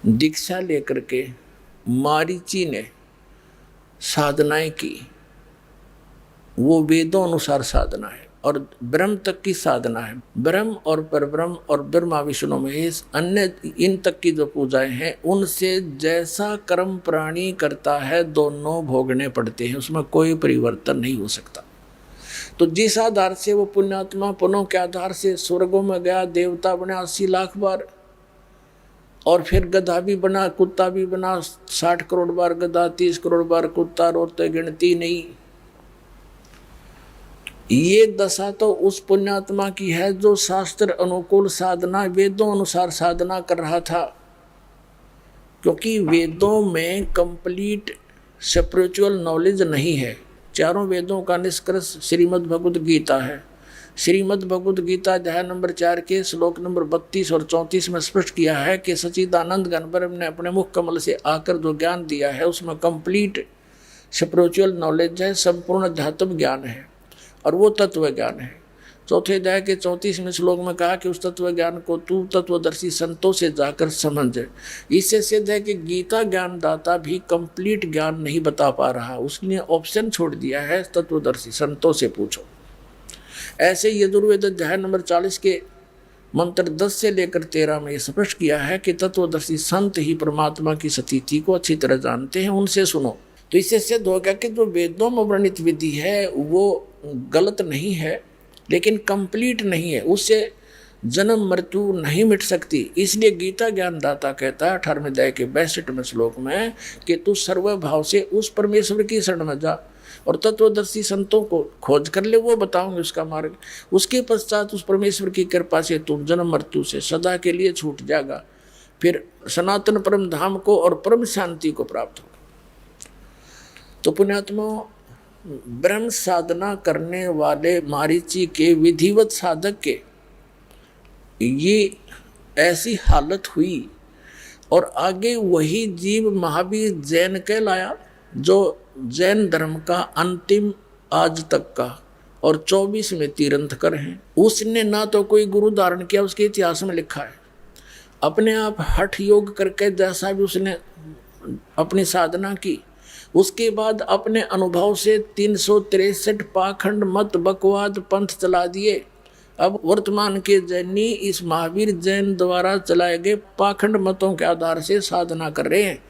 दीक्षा लेकर के मारीची ने साधनाएं की, वो वेदों अनुसार साधना है और ब्रह्म तक की साधना है। ब्रह्म और परब्रह्म और ब्रह्मा विष्णु महेश अन्य इन तक की जो पूजाएं हैं, उनसे जैसा कर्म प्राणी करता है दोनों भोगने पड़ते हैं, उसमें कोई परिवर्तन नहीं हो सकता। तो जिस आधार से वो पुण्यात्मा पुण्यों के आधार से स्वर्गों में गया, देवता बना 80 लाख बार, और फिर गधा भी बना, कुत्ता भी बना, 60 करोड़ बार गधा, 30 करोड़ बार कुत्ता, रोते गिनती नहीं। ये दशा तो उस पुण्यात्मा की है जो शास्त्र अनुकूल साधना, वेदों अनुसार साधना कर रहा था। क्योंकि वेदों में कंप्लीट स्पिरिचुअल नॉलेज नहीं है। चारों वेदों का निष्कर्ष श्रीमद् भगवद गीता है। श्रीमद् भगवद गीता अध्याय नंबर 4 के श्लोक नंबर 32 और 34 में स्पष्ट किया है कि सच्चिदानंद घन ब्रह्म ने अपने मुख कमल से आकर जो ज्ञान दिया है उसमें कंप्लीट स्पिरिचुअल नॉलेज है, संपूर्ण अध्यात्म ज्ञान है, और वो तत्व ज्ञान है। चौथे अध्याय के 34वें श्लोक में कहा कि उस तत्व ज्ञान को तू तत्वदर्शी संतों से जाकर समझ। इससे सिद्ध है कि गीता ज्ञानदाता भी कंप्लीट ज्ञान नहीं बता पा रहा, उसने ऑप्शन छोड़ दिया है तत्वदर्शी संतों से पूछो। ऐसे यजुर्वेद अध्याय नंबर 40 के मंत्र 10 से लेकर 13 में स्पष्ट किया है कि तत्वदर्शी संत ही परमात्मा की स्थिति को अच्छी तरह जानते हैं, उनसे सुनो। तो इससे सिद्ध हो गया कि जो वेदों में वर्णित विधि है वो गलत नहीं है, लेकिन कंप्लीट नहीं है, उससे जन्म मृत्यु नहीं मिट सकती। इसलिए गीता ज्ञानदाता कहता है 18वें अध्याय के 62वें श्लोक में कि तू सर्वभाव से उस परमेश्वर की शरण में जा और तत्वदर्शी संतों को खोज कर ले, वो बताओगे उसका मार्ग। उसके पश्चात उस परमेश्वर की कृपा से तुम जन्म मृत्यु से सदा के लिए छूट जाएगा, फिर सनातन परम धाम को और परम शांति को प्राप्त होगा। तो पुण्यात्मा, ब्रह्म साधना करने वाले मारीची के विधिवत साधक के ये ऐसी हालत हुई, और आगे वही जीव महावीर जैन कहलाया जो जैन धर्म का अंतिम आज तक का और 24 में तीर्थंकर हैं। उसने ना तो कोई गुरु धारण किया, उसके इतिहास में लिखा है, अपने आप हठ योग करके जैसा भी उसने अपनी साधना की, उसके बाद अपने अनुभव से 363 पाखंड मत बकवाद पंथ चला दिए। अब वर्तमान के जैनी इस महावीर जैन द्वारा चलाए गए पाखंड मतों के आधार से साधना कर रहे हैं।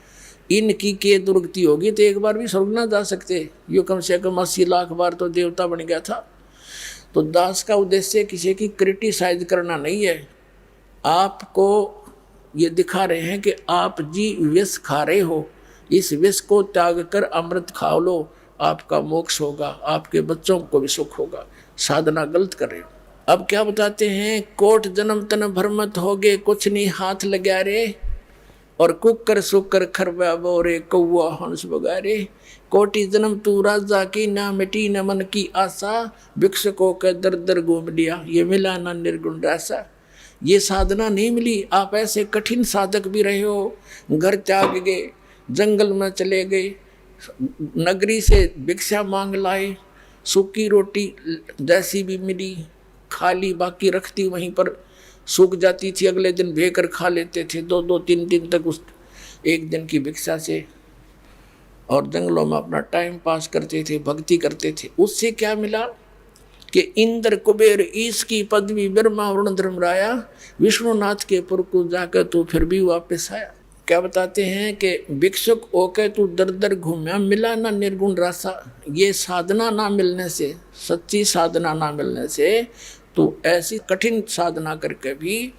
इनकी के दुर्गति होगी तो एक बार भी स्वर्ग ना जा सकते। यो कम से कम 80 लाख बार तो देवता बन गया था। तो दास का उद्देश्य किसी की क्रिटिसाइज करना नहीं है, आपको ये दिखा रहे हैं कि आप जी विष खा रहे हो, इस विष को त्याग कर अमृत खा लो, आपका मोक्ष होगा, आपके बच्चों को भी सुख होगा। साधना गलत कर रहे हो। अब क्या बताते हैं, कोट जन्म तन भरमत हो गए, कुछ नहीं हाथ लगा रे, और कुकर सुकर खरबा बोरे कौआ हंस बगारे। कोटि जन्म तू राजा की, ना मिटी न मन की आशा, भिक्षुकों का दर दर घूम लिया, ये मिला ना निर्गुण रासा। ये साधना नहीं मिली। आप ऐसे कठिन साधक भी रहे हो, घर त्याग गए, जंगल में चले गए, नगरी से भिक्षा मांग लाए, सूखी रोटी जैसी भी मिली खा ली, बाकी रखती वहीं पर सूख जाती थी, अगले दिन भेकर खा लेते थे 2-2-3 दिन तक उस एक दिन की भिक्षा से, और जंगलों में अपना टाइम पास करते थे, भक्ति करते थे। उससे क्या मिला कि इंद्र कुबेर ईश की पदवी, ब्रह्मा वरुण धर्मराया, विष्णुनाथ के पुर को जाकर तो फिर भी वापस आया। क्या बताते हैं कि भिक्षुक होकर तू दर दर घूमया, मिला ना निर्गुण रासा। ये साधना ना मिलने से, सच्ची साधना ना मिलने से, तो ऐसी कठिन साधना करके भी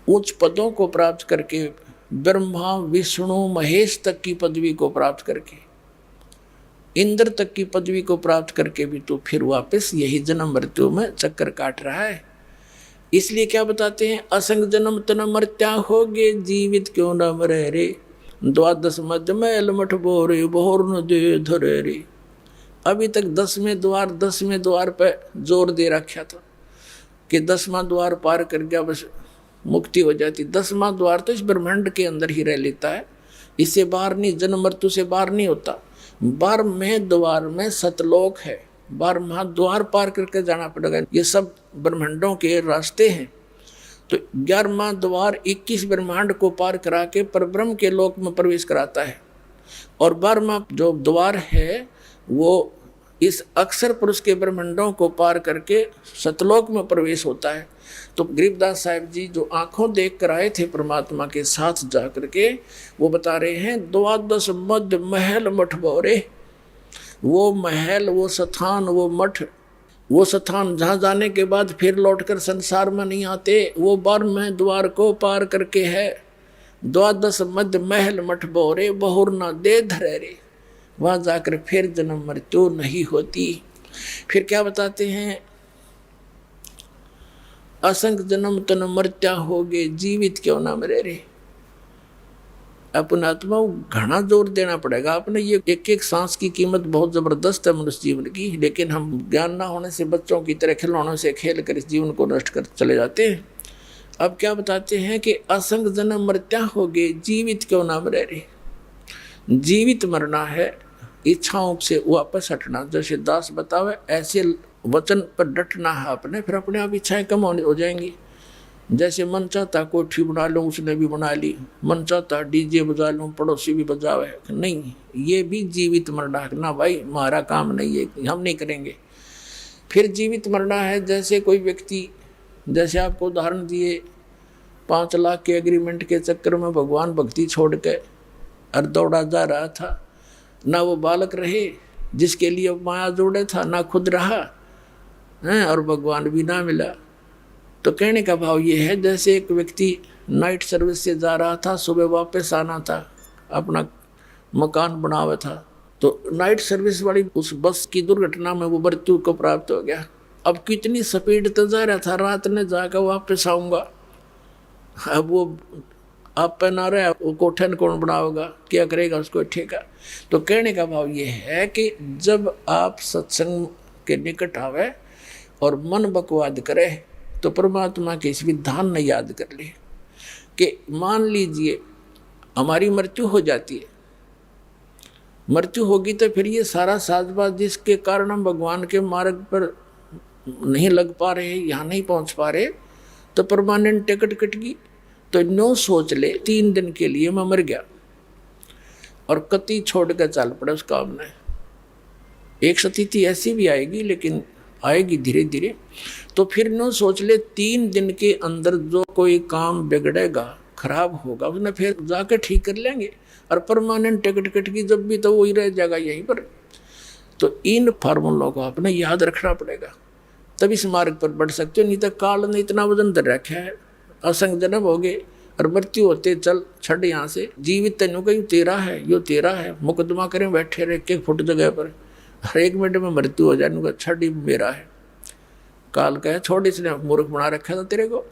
उच्च पदों को प्राप्त करके, ब्रह्मा विष्णु महेश तक की पदवी को प्राप्त करके, इंद्र तक की पदवी को प्राप्त करके भी तो फिर वापस यही जन्म मृत्यु में चक्कर काट रहा है। इसलिए क्या बताते हैं, असंग जन्म तन मर्त्या हो गे, जीवित क्यों न मरे रे, द्वादश मध्य मैल मठ बोरे, बोर न दे धरे रे। अभी तक 10वें द्वार पे जोर दे रखा था कि 10वां द्वार पार कर गया बस मुक्ति हो जाती। 10वां द्वार तो इस ब्रह्मांड के अंदर ही रह लेता है, इससे बाहर नहीं, जन्म मृत्यु से बाहर नहीं होता। 12वें द्वार में सतलोक है, 12वां द्वार पार करके जाना पड़ेगा। ये सब ब्रह्मांडों के रास्ते हैं। तो 11वां द्वार 21 ब्रह्मांड को पार करा के परब्रह्म के लोक में प्रवेश कराता है, और 12वां जो द्वार है वो इस अक्षर पुरुष के ब्रह्मांडों को पार करके सतलोक में प्रवेश होता है। तो गरीबदास साहिब जी जो आंखों देख कर आए थे परमात्मा के साथ जा करके, वो बता रहे हैं 12 मध्य महल मठ बोरे। वो महल, वो स्थान, वो मठ, वो स्थान जहाँ जाने के बाद फिर लौटकर संसार में नहीं आते, वो 12वें द्वार को पार करके है। 12 मध्य महल मठ बोरे, बहुर न दे धरे रे। वहाँ जाकर फिर जन्म मृत्यु नहीं होती। फिर क्या बताते हैं, असंख्य जन्म तन मृत्या होगे, जीवित क्यों ना मरे रे। अपने आत्मा घना जोर देना पड़ेगा। आपने ये एक एक सांस की कीमत बहुत जबरदस्त है मनुष्य जीवन की, लेकिन हम ज्ञान ना होने से बच्चों की तरह खिलौनों से खेल कर इस जीवन को नष्ट कर चले जाते हैं। अब क्या बताते हैं कि असंख्य जन्म मृत्या होगे, जीवित क्यों ना मरे रे। जीवित मरना है, इच्छाओं से वापस हटना। जैसे दास बतावे ऐसे वचन पर डटना है अपने, फिर अपने आप इच्छाएं कम हो जाएंगी। जैसे मन चाहता कोठी बना लूँ, उसने भी बना ली। मन चाहता डीजे बजा लूँ, पड़ोसी भी बजावे। नहीं, ये भी जीवित मरना है ना भाई, हमारा काम नहीं है, हम नहीं करेंगे। फिर जीवित मरना है, जैसे कोई व्यक्ति, जैसे आपको उदाहरण दिए 5 लाख के एग्रीमेंट के चक्कर में भगवान भक्ति छोड़ के और दौड़ा जा रहा था। ना वो बालक रहे जिसके लिए माया जोड़े था, ना खुद रहा है, और भगवान भी ना मिला। तो कहने का भाव ये है, जैसे एक व्यक्ति नाइट सर्विस से जा रहा था, सुबह वापस आना था, अपना मकान बनावा था, तो नाइट सर्विस वाली उस बस की दुर्घटना में वो मृत्यु को प्राप्त हो गया। अब कितनी स्पीड तो जा रहा था, रात में जाकर वापस आऊँगा। अब वो आप पहना रहे, वो कोठन कौन बनाओगा, क्या करेगा उसको ठेका। तो कहने का भाव ये है कि जब आप सत्संग के निकट आवे और मन बकवाद करे, तो परमात्मा के इस विधान ने याद कर ले कि मान लीजिए हमारी मृत्यु हो जाती है, मृत्यु होगी तो फिर ये सारा साजबाज जिसके कारण हम भगवान के मार्ग पर नहीं लग पा रहे, यहाँ नहीं पहुँच पा रहे, तो परमानेंट टिकट कट गई। तो नो सोच ले 3 दिन के लिए मैं मर गया और कति छोड़ कर चल पड़ा उस काम में। एक स्थिति ऐसी भी आएगी, लेकिन आएगी धीरे धीरे। तो फिर नो सोच ले 3 दिन के अंदर जो कोई काम बिगड़ेगा, खराब होगा, उसने फिर जाकर ठीक कर लेंगे, और परमानेंट टिकट कट की जब भी तो वही रह जाएगा यहीं पर। तो इन फार्मूलों को आपने याद रखना पड़ेगा, तब इस मार्ग पर बढ़ सकते हो। नहीं तो काल ने इतना वजन धर रखा है, असंग जन्म हो गए और मृत्यु होते चल छड़ यहाँ से। जीवित तेनों का यू तेरा है, यो तेरा है, मुकदमा करें बैठे रहे 1 फुट जगह पर, हर 1 मिनट में मृत्यु हो जाए, उनका छड़ ही मेरा है। काल कहे छोड़, इसने मूर्ख बना रखा था तेरे को।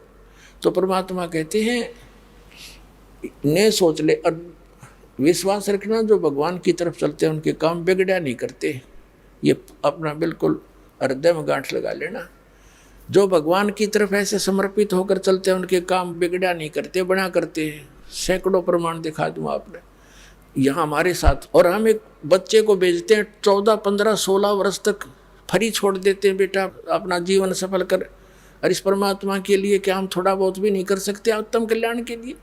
तो परमात्मा कहते हैं ने सोच ले, और विश्वास रखना जो भगवान की तरफ चलते हैं उनके काम बिगड़ा नहीं करते। ये अपना बिल्कुल हृदय में गांठ लगा लेना। जो भगवान की तरफ ऐसे समर्पित होकर चलते हैं उनके काम बिगड़ा नहीं करते, बना करते हैं। सैकड़ों प्रमाण दिखा दूँ आपने यहाँ हमारे साथ। और हम एक बच्चे को भेजते हैं 14, 15, 16 वर्ष तक फ्री छोड़ देते हैं, बेटा अपना जीवन सफल कर। और इस परमात्मा के लिए क्या हम थोड़ा बहुत भी नहीं कर सकते उत्तम कल्याण के लिए?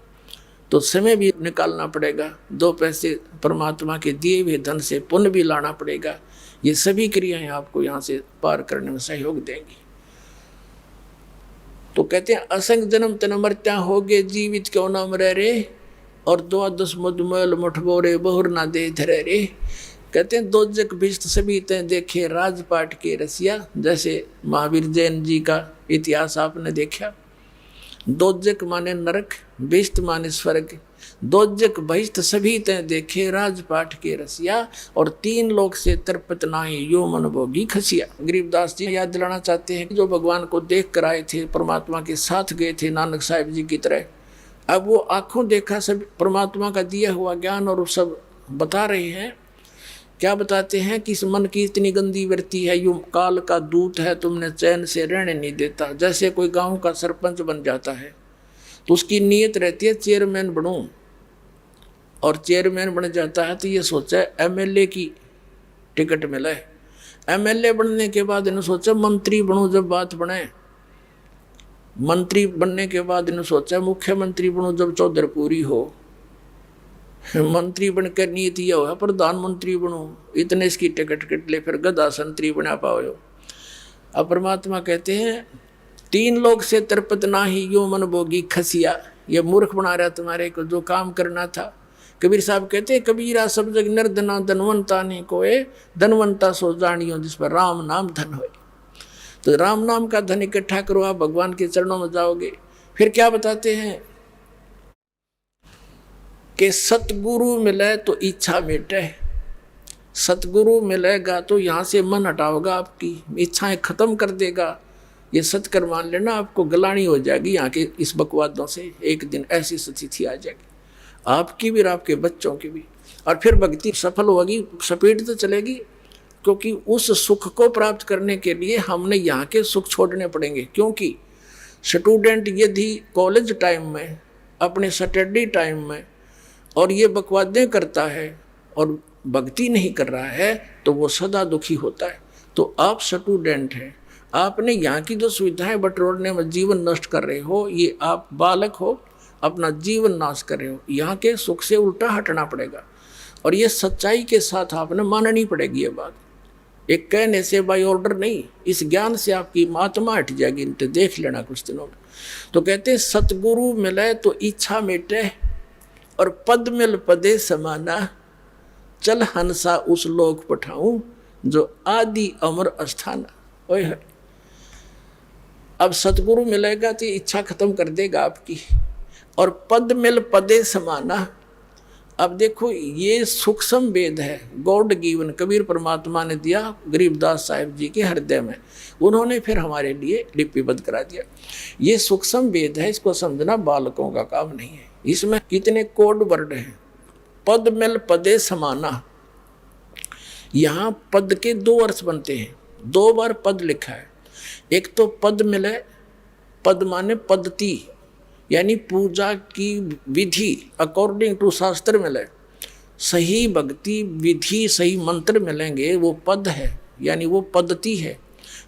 तो समय भी निकालना पड़ेगा, 2 पैसे परमात्मा के दिए हुए धन से पुण्य भी लाना पड़ेगा। ये सभी क्रियाएं आपको यहाँ से पार करने में सहयोग देंगी। तो कहते हैं असंग जन्म तन मर्त्या होगे, जीवित क्यों ना मरे रे। और 12 मधुमल मठबोरे, बहुर ना दे धरे रे। कहते हैं दोजक भिष्ट सभी तय देखे, राजपाट के रसिया। जैसे महावीर जैन जी का इतिहास आपने देखा। दोजक माने नरक, भिष्ट माने स्वर्ग। दोजक बहिष्ट सभी तय देखे, राजपाट के रसिया। और 3 लोक से तरपत नाही, यो मन भोगी खसिया। गरीबदास जी याद दिलाना चाहते हैं जो भगवान को देख कर आए थे, परमात्मा के साथ गए थे नानक साहिब जी की तरह। अब वो आंखों देखा सब परमात्मा का दिया हुआ ज्ञान, और सब बता रहे हैं। क्या बताते हैं कि इस मन की इतनी गंदी वृत्ति है, यूं काल का दूत है, तुमने चैन से रहने नहीं देता। जैसे कोई गांव का सरपंच बन जाता है तो उसकी नीयत रहती है चेयरमैन बनूं, और चेयरमैन बन जाता है तो ये सोचा एमएलए की टिकट मिला है। एमएलए बनने के बाद इन्होंने सोचा मंत्री बनूं जब बात बने। मंत्री बनने के बाद इन्होंने सोचा मुख्यमंत्री बनूं जब चौधर पूरी हो, मंत्री बनकर नीति यह हुआ प्रधानमंत्री बनूं, इतने इसकी टिकट कट ले, फिर गधा संतरी बना पाओ। अब परमात्मा कहते हैं 3 लोग से तरपत ना ही यो मन भोगी खसिया, ये मूर्ख बना रहा तुम्हारे को जो काम करना था। कबीर साहब कहते हैं कबीरा सब जग निर्धना धनवंता नहीं कोए, धनवंता सो जानियो जिस पर राम नाम धन होए। तो राम नाम का धन इकट्ठा करो, आप भगवान के चरणों में जाओगे। फिर क्या बताते हैं कि सतगुरु मिले तो इच्छा मिटे, सतगुरु मिलेगा तो यहाँ से मन हटाओगा, आपकी इच्छाएं खत्म कर देगा। ये सत्कर मान लेना, आपको गलानी हो जाएगी यहाँ के इस बकवादों से। एक दिन ऐसी स्थिति आ जाएगी आपकी भी और आपके बच्चों की भी, और फिर भक्ति सफल होगी, स्पीड तो चलेगी। क्योंकि उस सुख को प्राप्त करने के लिए हमने यहाँ के सुख छोड़ने पड़ेंगे। क्योंकि स्टूडेंट यदि कॉलेज टाइम में, अपने स्टडी टाइम में और ये बकवादें करता है और भक्ति नहीं कर रहा है तो वो सदा दुखी होता है। तो आप स्टूडेंट हैं, आपने यहाँ की जो सुविधाएं बटोरने में जीवन नष्ट कर रहे हो, ये आप बालक हो, अपना जीवन नाश कर रहे हो। यहाँ के सुख से उल्टा हटना पड़ेगा और ये सच्चाई के साथ आपने माननी पड़ेगी ये बात। एक कहने से बाय ऑर्डर नहीं, इस ज्ञान से आपकी महात्मा हट जाएगी। इनते देख लेना कुछ दिनों में। तो कहते हैं सतगुरु मिले तो इच्छा मिटे और पद मिल पदे समाना, चल हंसा उस लोक पठाऊं जो आदि अमर अस्थाना। ओए है, अब सतगुरु मिलेगा तो इच्छा खत्म कर देगा आपकी, और पद मिल पदे समाना। अब देखो ये सूक्ष्म वेद है, गॉड गिवन, कबीर परमात्मा ने दिया गरीबदास साहिब जी के हृदय में, उन्होंने फिर हमारे लिए लिपिबद्ध करा दिया। ये सूक्ष्म वेद है, इसको समझना बालकों का काम नहीं है। इसमें कितने कोड वर्ड हैं। पद मिल पदे समाना, यहाँ पद के 2 अर्थ बनते हैं, 2 बार पद लिखा है। एक तो पद मिले, पद माने पद्धति, यानी पूजा की विधि अकॉर्डिंग टू शास्त्र मिले, सही भक्ति विधि सही मंत्र मिलेंगे, वो पद है, यानी वो पद्धति है।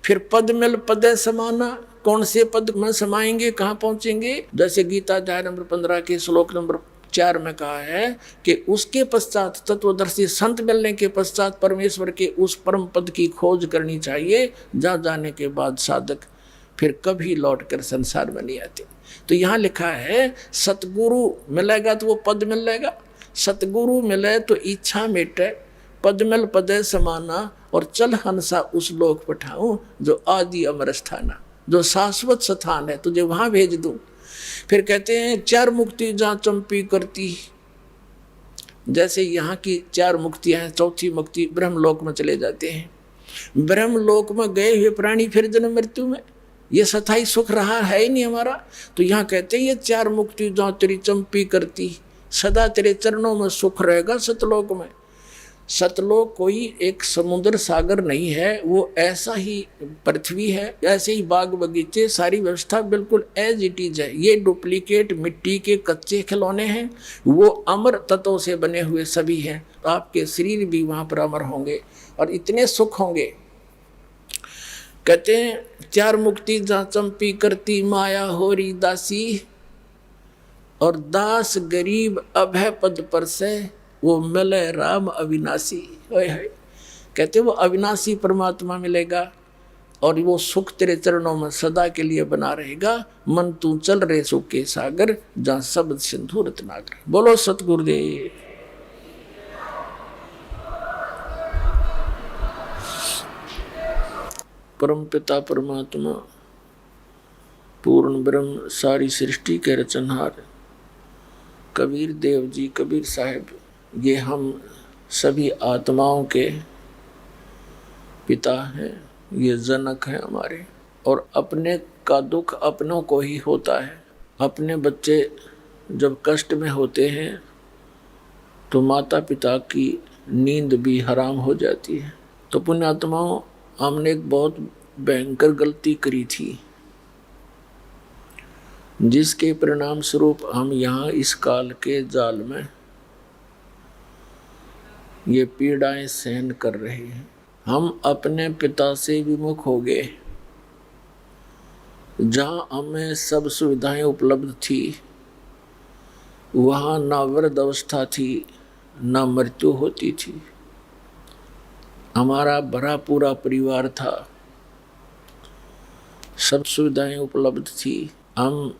फिर पद मिल पदे समाना, कौन से पद में समाएंगे, कहाँ पहुंचेंगे। जैसे गीता अध्याय नंबर 15 के श्लोक नंबर 4 में कहा है कि उसके पश्चात तत्वदर्शी संत मिलने के पश्चात परमेश्वर के उस परम पद की खोज करनी चाहिए, जहाँ जाने के बाद साधक फिर कभी लौट कर संसार में नहीं आते। तो यहाँ लिखा है सतगुरु मिलेगा तो वो पद मिलेगा, सतगुरु मिले तो इच्छा मिटे, पद मिल पदे समाना, और चल हंसा उस लोक पठाऊं जो आदि अमर स्थाना, जो शाश्वत स्थान है, तुझे वहां भेज दूं। फिर कहते हैं 4 मुक्ति जहाँ चंपी करती, जैसे यहाँ की 4 मुक्तियां हैं, चौथी मुक्ति ब्रह्मलोक में चले जाते हैं। ब्रह्मलोक में गए हुए प्राणी फिर जन्म मृत्यु में, ये सथाई सुख रहा है ही नहीं हमारा। तो यहाँ कहते हैं ये 4 मुक्ति जहाँ तेरी चंपी करती, सदा तेरे चरणों में सुख रहेगा सतलोक में। सतलोक कोई एक समुद्र सागर नहीं है, वो ऐसा ही पृथ्वी है, ऐसे ही बाग बगीचे, सारी व्यवस्था बिल्कुल एज इट इज है। ये डुप्लीकेट मिट्टी के कच्चे खिलौने हैं, वो अमर तत्वों से बने हुए सभी हैं। तो आपके शरीर भी वहाँ पर अमर होंगे और इतने सुख होंगे। कहते हैं 4 मुक्ति जहाँ चंपी करती, माया होरी दासी, और दास गरीब अभय पद पर से वो मिले राम अविनाशी। कहते वो अविनाशी परमात्मा मिलेगा और वो सुख तेरे चरणों में सदा के लिए बना रहेगा। मन तू चल रे सुख के सागर, जहाँ शब्द सिंधु रत्नाकर। बोलो सतगुरुदेव। परम पिता परमात्मा पूर्ण ब्रह्म सारी सृष्टि के रचनहार कबीर देव जी, कबीर साहिब, ये हम सभी आत्माओं के पिता हैं, ये जनक हैं हमारे। और अपने का दुख अपनों को ही होता है। अपने बच्चे जब कष्ट में होते हैं तो माता पिता की नींद भी हराम हो जाती है। तो पुण्यात्माओं, हमने एक बहुत भयंकर गलती करी थी, जिसके परिणाम स्वरूप हम यहाँ इस काल के जाल में ये पीड़ाएं सहन कर रहे हैं। हम अपने पिता से विमुख हो गए, जहाँ हमें सब सुविधाएं उपलब्ध थी, वहाँ ना वृद्ध अवस्था थी, ना मृत्यु होती थी। हमारा भरा पूरा परिवार था, सब सुविधाएं उपलब्ध थी। हम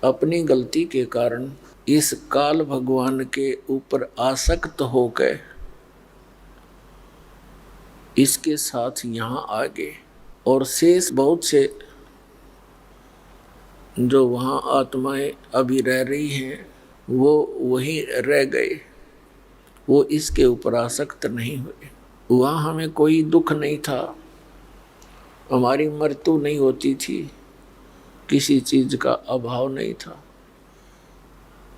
अपनी गलती के कारण इस काल भगवान के ऊपर आसक्त हो गए, इसके साथ यहाँ आ गए। और शेष बहुत से जो वहाँ आत्माएं अभी रह रही हैं, वो वहीं रह गए, वो इसके ऊपर आसक्त नहीं हुए। वहाँ हमें कोई दुख नहीं था, हमारी मृत्यु नहीं होती थी, किसी चीज का अभाव नहीं था।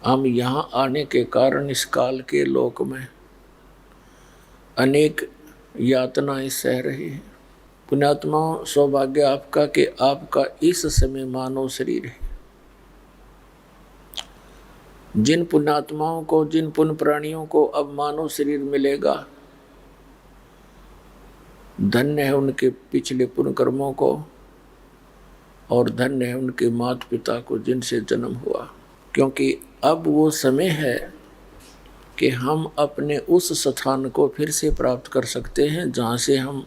हम यहाँ आने के कारण इस काल के लोक में अनेक यातनाएं सह रहे हैं। पुण्यात्माओं, सौभाग्य आपका कि आपका इस समय मानव शरीर है। जिन पुण्यात्माओं को, जिन पुण्य प्राणियों को अब मानव शरीर मिलेगा, धन्य है उनके पिछले पुण्य कर्मों को, और धन्य है उनके माता पिता को जिनसे जन्म हुआ। क्योंकि अब वो समय है कि हम अपने उस स्थान को फिर से प्राप्त कर सकते हैं जहाँ से हम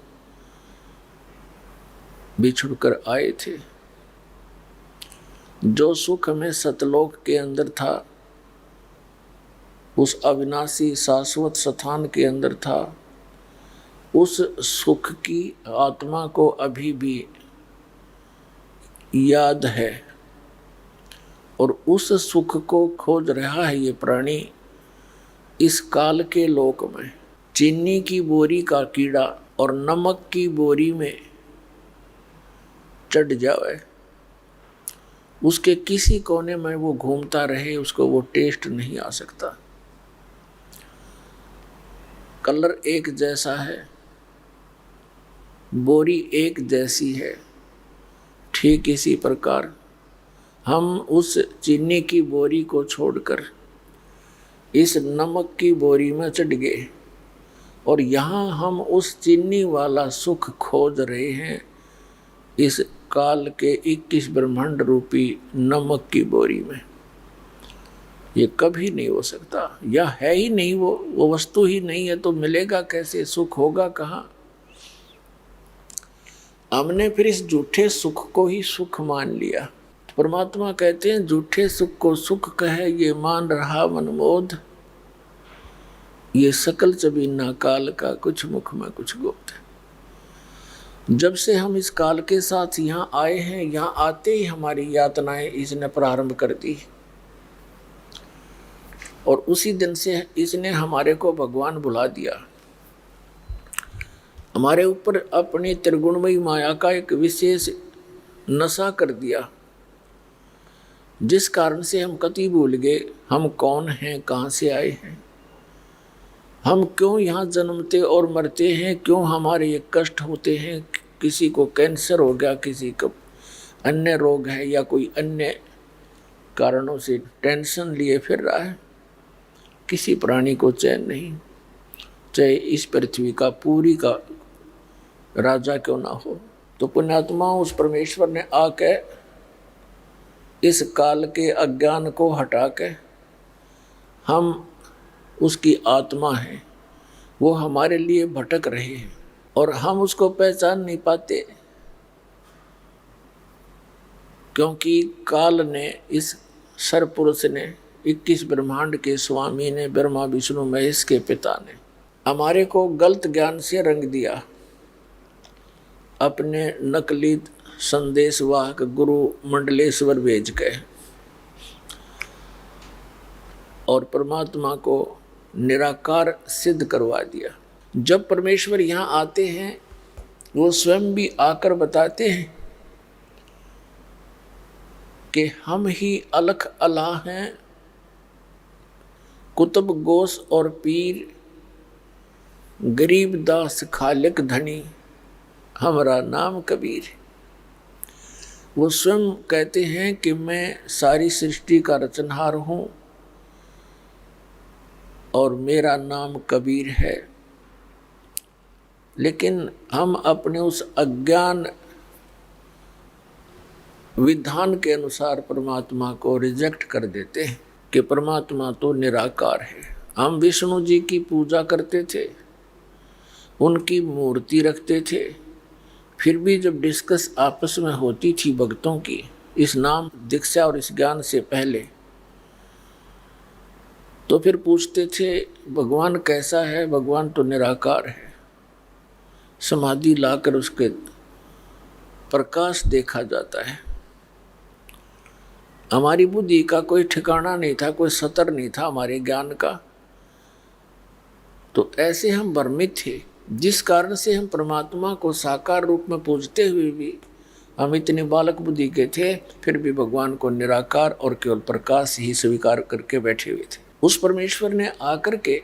बिछुड़ कर आए थे। जो सुख हमें सतलोक के अंदर था, उस अविनाशी शाश्वत स्थान के अंदर था, उस सुख की आत्मा को अभी भी याद है, और उस सुख को खोज रहा है ये प्राणी इस काल के लोक में। चीनी की बोरी का कीड़ा और नमक की बोरी में चढ़ जाए, उसके किसी कोने में वो घूमता रहे, उसको वो टेस्ट नहीं आ सकता। कलर एक जैसा है, बोरी एक जैसी है, ठीक इसी प्रकार हम उस चीनी की बोरी को छोड़कर इस नमक की बोरी में चढ़ गए, और यहाँ हम उस चीनी वाला सुख खोज रहे हैं इस काल के 21 ब्रह्मांड रूपी नमक की बोरी में। ये कभी नहीं हो सकता, या है ही नहीं, वो वस्तु ही नहीं है, तो मिलेगा कैसे, सुख होगा कहाँ। हमने फिर इस झूठे सुख को ही सुख मान लिया। परमात्मा कहते हैं, झूठे सुख को सुख कहे ये मान रहा मनमोद, ये सकल चबीना काल का कुछ मुख में कुछ गुप्त। जब से हम इस काल के साथ यहाँ आए हैं, यहाँ आते ही हमारी यातनाएं इसने प्रारंभ कर दी, और उसी दिन से इसने हमारे को भगवान बुला दिया। हमारे ऊपर अपनी त्रिगुणमयी माया का एक विशेष नशा कर दिया, जिस कारण से हम कति भूल गए हम कौन हैं, कहाँ से आए हैं, हम क्यों यहाँ जन्मते और मरते हैं, क्यों हमारे ये कष्ट होते हैं। किसी को कैंसर हो गया, किसी को अन्य रोग है, या कोई अन्य कारणों से टेंशन लिए फिर रहा है। किसी प्राणी को चैन नहीं, चाहे इस पृथ्वी का पूरी का राजा क्यों ना हो। तो पुण्यात्मा, उस परमेश्वर ने आके इस काल के अज्ञान को हटा के, हम उसकी आत्मा है, वो हमारे लिए भटक रहे हैं और हम उसको पहचान नहीं पाते, क्योंकि काल ने, इस सरपुरुष ने, 21 ब्रह्मांड के स्वामी ने, ब्रह्मा विष्णु महेश के पिता ने हमारे को गलत ज्ञान से रंग दिया। अपने नकली संदेशवाहक गुरु मंडलेश्वर भेज गए और परमात्मा को निराकार सिद्ध करवा दिया। जब परमेश्वर यहाँ आते हैं, वो स्वयं भी आकर बताते हैं कि हम ही अलख अलाह हैं, कुतुब गोस और पीर, गरीब दास खालिक धनी, हमारा नाम कबीर। वो स्वयं कहते हैं कि मैं सारी सृष्टि का रचनहार हूँ और मेरा नाम कबीर है। लेकिन हम अपने उस अज्ञान विधान के अनुसार परमात्मा को रिजेक्ट कर देते हैं कि परमात्मा तो निराकार है। हम विष्णु जी की पूजा करते थे, उनकी मूर्ति रखते थे, फिर भी जब डिस्कस आपस में होती थी भक्तों की इस नाम दीक्षा और इस ज्ञान से पहले, तो फिर पूछते थे भगवान कैसा है, भगवान तो निराकार है। समाधि लाकर उसके प्रकाश देखा जाता है। हमारी बुद्धि का कोई ठिकाना नहीं था, कोई सतर नहीं था हमारे ज्ञान का, तो ऐसे हम भ्रमित थे, जिस कारण से हम परमात्मा को साकार रूप में पूजते हुए भी हम इतने बालक बुद्धि के थे, फिर भी भगवान को निराकार और केवल प्रकाश ही स्वीकार करके बैठे हुए थे। उस परमेश्वर ने आकर के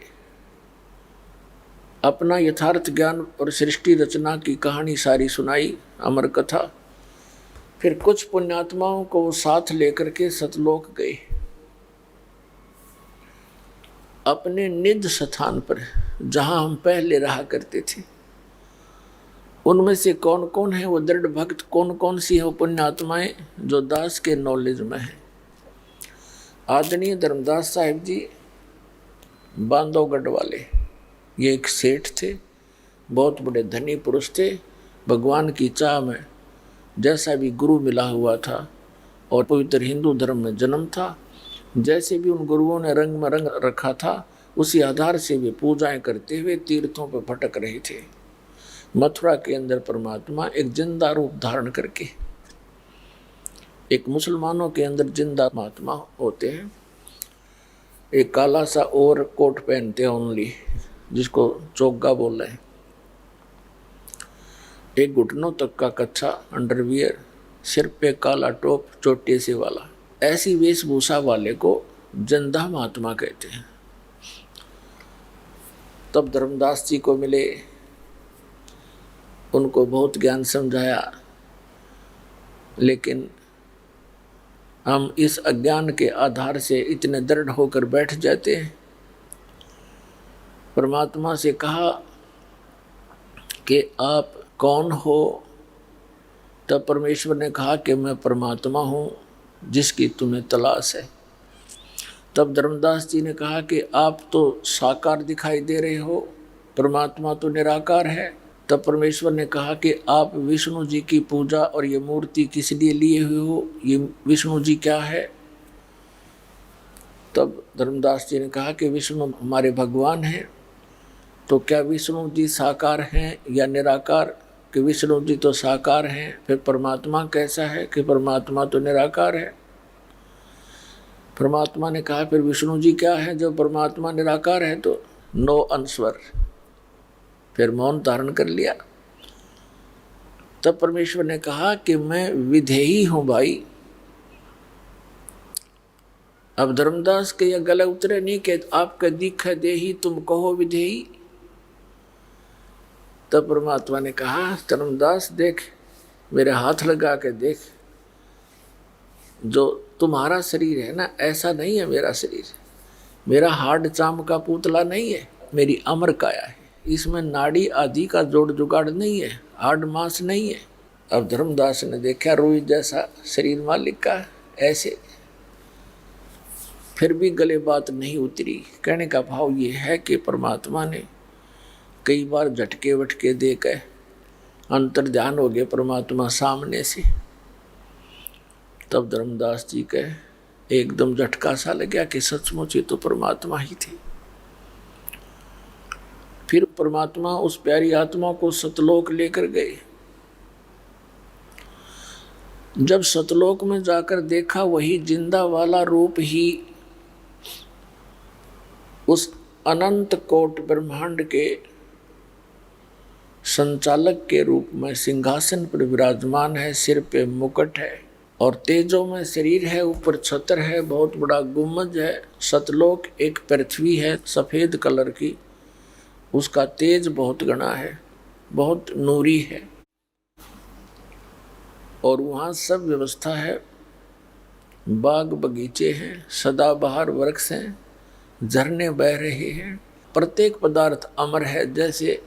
अपना यथार्थ ज्ञान और सृष्टि रचना की कहानी सारी सुनाई, अमर कथा। फिर कुछ पुण्यात्माओं को वो साथ लेकर के सतलोक गए, अपने निज स्थान पर जहां हम पहले रहा करते थे। उनमें से कौन कौन है वो दृढ़ भक्त, कौन कौन सी है वो पुण्यात्माएं जो दास के नॉलेज में है। आदरणीय धर्मदास साहिब जी बांधवगढ़ वाले, ये एक सेठ थे, बहुत बड़े धनी पुरुष थे। भगवान की चाह में जैसा भी गुरु मिला हुआ था और पवित्र हिंदू धर्म में जन्म था, जैसे भी उन गुरुओं ने रंग में रंग रखा था, उसी आधार से वे पूजाएं करते हुए तीर्थों पर भटक रहे थे। मथुरा के अंदर परमात्मा एक जिंदा रूप धारण करके, एक मुसलमानों के अंदर जिंदा महात्मा होते हैं, एक काला सा ओवर कोट पहनते हैं ओनली, जिसको चोगा बोल रहे हैं, एक घुटनों तक का कच्छा अंडरवियर, सिर पे काला टोप चोटे से वाला, ऐसी वेशभूषा वाले को जिंदा महात्मा कहते हैं। तब धर्मदास जी को मिले, उनको बहुत ज्ञान समझाया, लेकिन हम इस अज्ञान के आधार से इतने दृढ़ होकर बैठ जाते हैं। परमात्मा से कहा कि आप कौन हो? तब परमेश्वर ने कहा कि मैं परमात्मा हूँ जिसकी तुम्हें तलाश है। तब धर्मदास जी ने कहा कि आप तो साकार दिखाई दे रहे हो, परमात्मा तो निराकार है। तब परमेश्वर ने कहा कि आप विष्णु जी की पूजा और ये मूर्ति किस लिए लिए हुए हो, ये विष्णु जी क्या है? तब धर्मदास जी ने कहा कि विष्णु हमारे भगवान हैं। तो क्या विष्णु जी साकार हैं या निराकार? कि विष्णु जी तो साकार हैं, फिर परमात्मा कैसा है? कि परमात्मा तो निराकार है। परमात्मा ने कहा फिर विष्णु जी क्या है जब परमात्मा निराकार है? तो नो आंसर, फिर मौन धारण कर लिया। तब परमेश्वर ने कहा कि मैं विधेयी हूं भाई। अब धर्मदास के यह गले उतरे नहीं कि आपका दिख देही तुम कहो विधेयी। तब परमात्मा ने कहा धर्मदास देख, मेरे हाथ लगा के देख, जो तुम्हारा शरीर है ना, ऐसा नहीं है मेरा शरीर। मेरा हार्ड चाम का पुतला नहीं है, मेरी अमर काया है। इसमें नाड़ी आदि का जोड़ जुगाड़ नहीं है, हार्ड मांस नहीं है। अब धर्मदास ने देखा रुई जैसा शरीर मालिक का, ऐसे फिर भी गले बात नहीं उतरी। कहने का भाव ये है कि परमात्मा ने कई बार झटके वटके देकर अंतर ध्यान हो गए परमात्मा सामने से। तब धर्मदास जी के एकदम झटका सा लग गया कि सचमुच ये तो परमात्मा ही थे। फिर परमात्मा उस प्यारी आत्मा को सतलोक लेकर गए। जब सतलोक में जाकर देखा, वही जिंदा वाला रूप ही उस अनंत कोट ब्रह्मांड के संचालक के रूप में सिंहासन पर विराजमान है। सिर पे मुकुट है और तेजों में शरीर है, ऊपर छत्र है, बहुत बड़ा गुम्बद है। सतलोक एक पृथ्वी है सफेद कलर की, उसका तेज बहुत घना है, बहुत नूरी है, और वहाँ सब व्यवस्था है। बाग बगीचे हैं, सदाबहार वृक्ष हैं, झरने बह रहे हैं, प्रत्येक पदार्थ अमर है। जैसे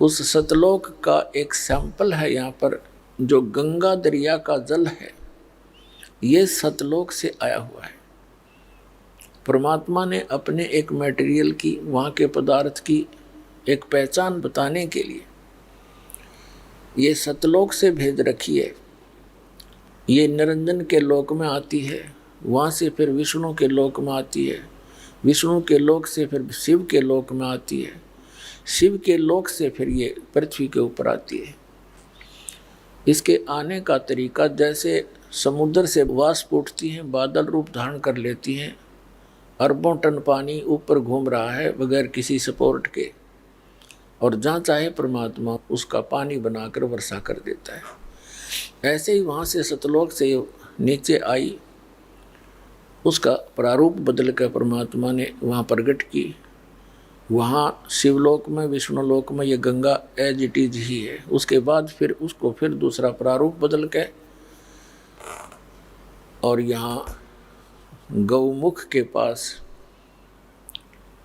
उस सतलोक का एक सैंपल है यहाँ पर जो गंगा दरिया का जल है ये सतलोक से आया हुआ है। परमात्मा ने अपने एक मटेरियल की, वहाँ के पदार्थ की एक पहचान बताने के लिए ये सतलोक से भेज रखी है। ये निरंजन के लोक में आती है, वहाँ से फिर विष्णु के लोक में आती है, विष्णु के लोक से फिर शिव के लोक में आती है, शिव के लोक से फिर ये पृथ्वी के ऊपर आती है। इसके आने का तरीका जैसे समुद्र से वाष्प उठती हैं, बादल रूप धारण कर लेती हैं, अरबों टन पानी ऊपर घूम रहा है बगैर किसी सपोर्ट के, और जहाँ चाहे परमात्मा उसका पानी बनाकर वर्षा कर देता है। ऐसे ही वहाँ से सतलोक से नीचे आई, उसका प्रारूप बदल कर परमात्मा ने वहाँ प्रकट की। वहाँ शिवलोक में, विष्णुलोक में ये गंगा एज इट इज ही है। उसके बाद फिर उसको फिर दूसरा प्रारूप बदल के और यहाँ गौमुख के पास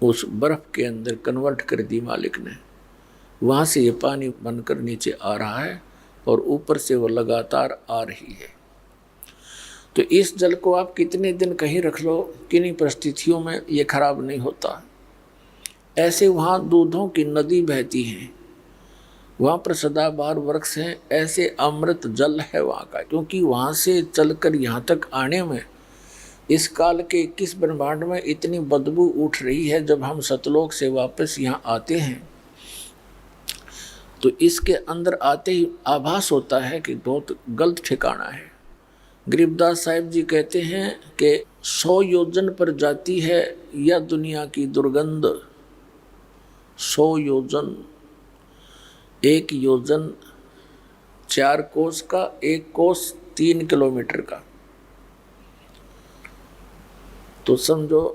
उस बर्फ के अंदर कन्वर्ट कर दी मालिक ने। वहाँ से ये पानी बनकर नीचे आ रहा है और ऊपर से वो लगातार आ रही है। तो इस जल को आप कितने दिन कहीं रख लो, किन्हीं परिस्थितियों में ये खराब नहीं होता। ऐसे वहाँ दूधों की नदी बहती है, वहाँ पर सदाबहार वृक्ष हैं, ऐसे अमृत जल है वहाँ का। क्योंकि वहाँ से चलकर यहाँ तक आने में इस काल के 21 ब्रह्मांड में इतनी बदबू उठ रही है। जब हम सतलोक से वापस यहाँ आते हैं तो इसके अंदर आते ही आभास होता है कि बहुत गलत ठिकाना है। गरीबदास साहिब जी कहते हैं कि 100 योजन पर जाती है यह दुनिया की दुर्गंध। 100 योजन, 1 योजन 4 कोस का, 1 कोस 3 किलोमीटर का, तो समझो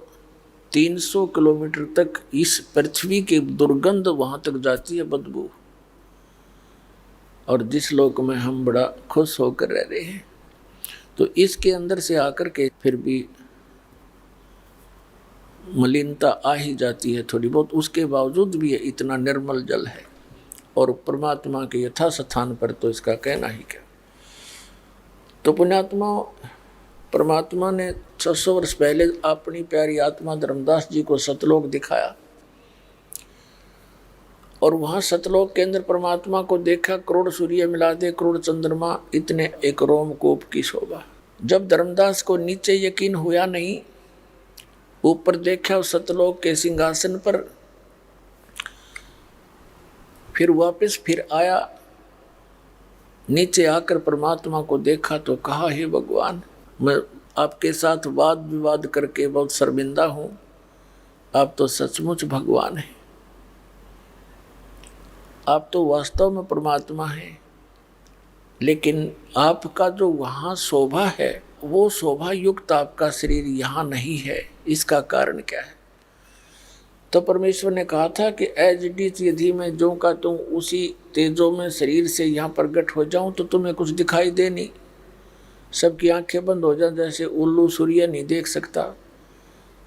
300 किलोमीटर तक इस पृथ्वी की दुर्गंध वहां तक जाती है, बदबू। और जिस लोक में हम बड़ा खुश होकर रह रहे हैं, तो इसके अंदर से आकर के फिर भी मलिनता आ ही जाती है थोड़ी बहुत। उसके बावजूद भी ये इतना निर्मल जल है। और परमात्मा के यथा स्थान पर तो इसका कहना ही क्या। तो पुण्यात्मा, परमात्मा ने 600 वर्ष पहले अपनी प्यारी आत्मा धर्मदास जी को सतलोक दिखाया, और वहाँ सतलोक के अंदर परमात्मा को देखा। करोड़ सूर्य मिला दे, करोड़ चंद्रमा, इतने एक रोमकूप की शोभा। जब धर्मदास को नीचे यकीन हुआ नहीं, ऊपर देखा उस सतलोक के सिंहासन पर, फिर वापस फिर आया, नीचे आकर परमात्मा को देखा तो कहा, हे भगवान, मैं आपके साथ वाद विवाद करके बहुत शर्मिंदा हूँ, आप तो सचमुच भगवान हैं, आप तो वास्तव में परमात्मा हैं। लेकिन आपका जो वहाँ शोभा है, वो शोभा युक्त आपका शरीर यहाँ नहीं है, इसका कारण क्या है? तो परमेश्वर ने कहा था कि एज इट इज यदि मैं जो का तुम उसी तेजों में शरीर से यहाँ प्रकट हो जाऊं तो तुम्हें कुछ दिखाई दे नहीं, सबकी आंखें बंद हो जाए, जैसे उल्लू सूर्य नहीं देख सकता,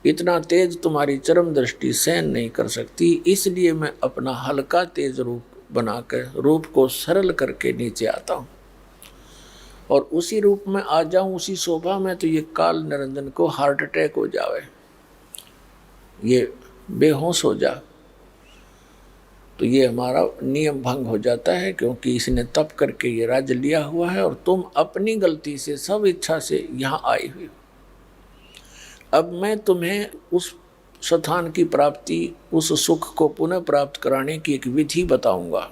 इतना तेज तुम्हारी चरम दृष्टि सहन नहीं कर सकती। इसलिए मैं अपना हल्का तेज रूप बनाकर, रूप को सरल करके नीचे आता हूँ, और उसी रूप में आ जाऊं, उसी शोभा में, तो ये काल निरंजन को हार्ट अटैक हो जावे, ये बेहोश हो जा, तो ये हमारा नियम भंग हो जाता है। क्योंकि इसने तप करके ये राज्य लिया हुआ है, और तुम अपनी गलती से, सब इच्छा से यहाँ आई हुई हो। अब मैं तुम्हें उस स्थान की प्राप्ति, उस सुख को पुनः प्राप्त कराने की एक विधि बताऊंगा।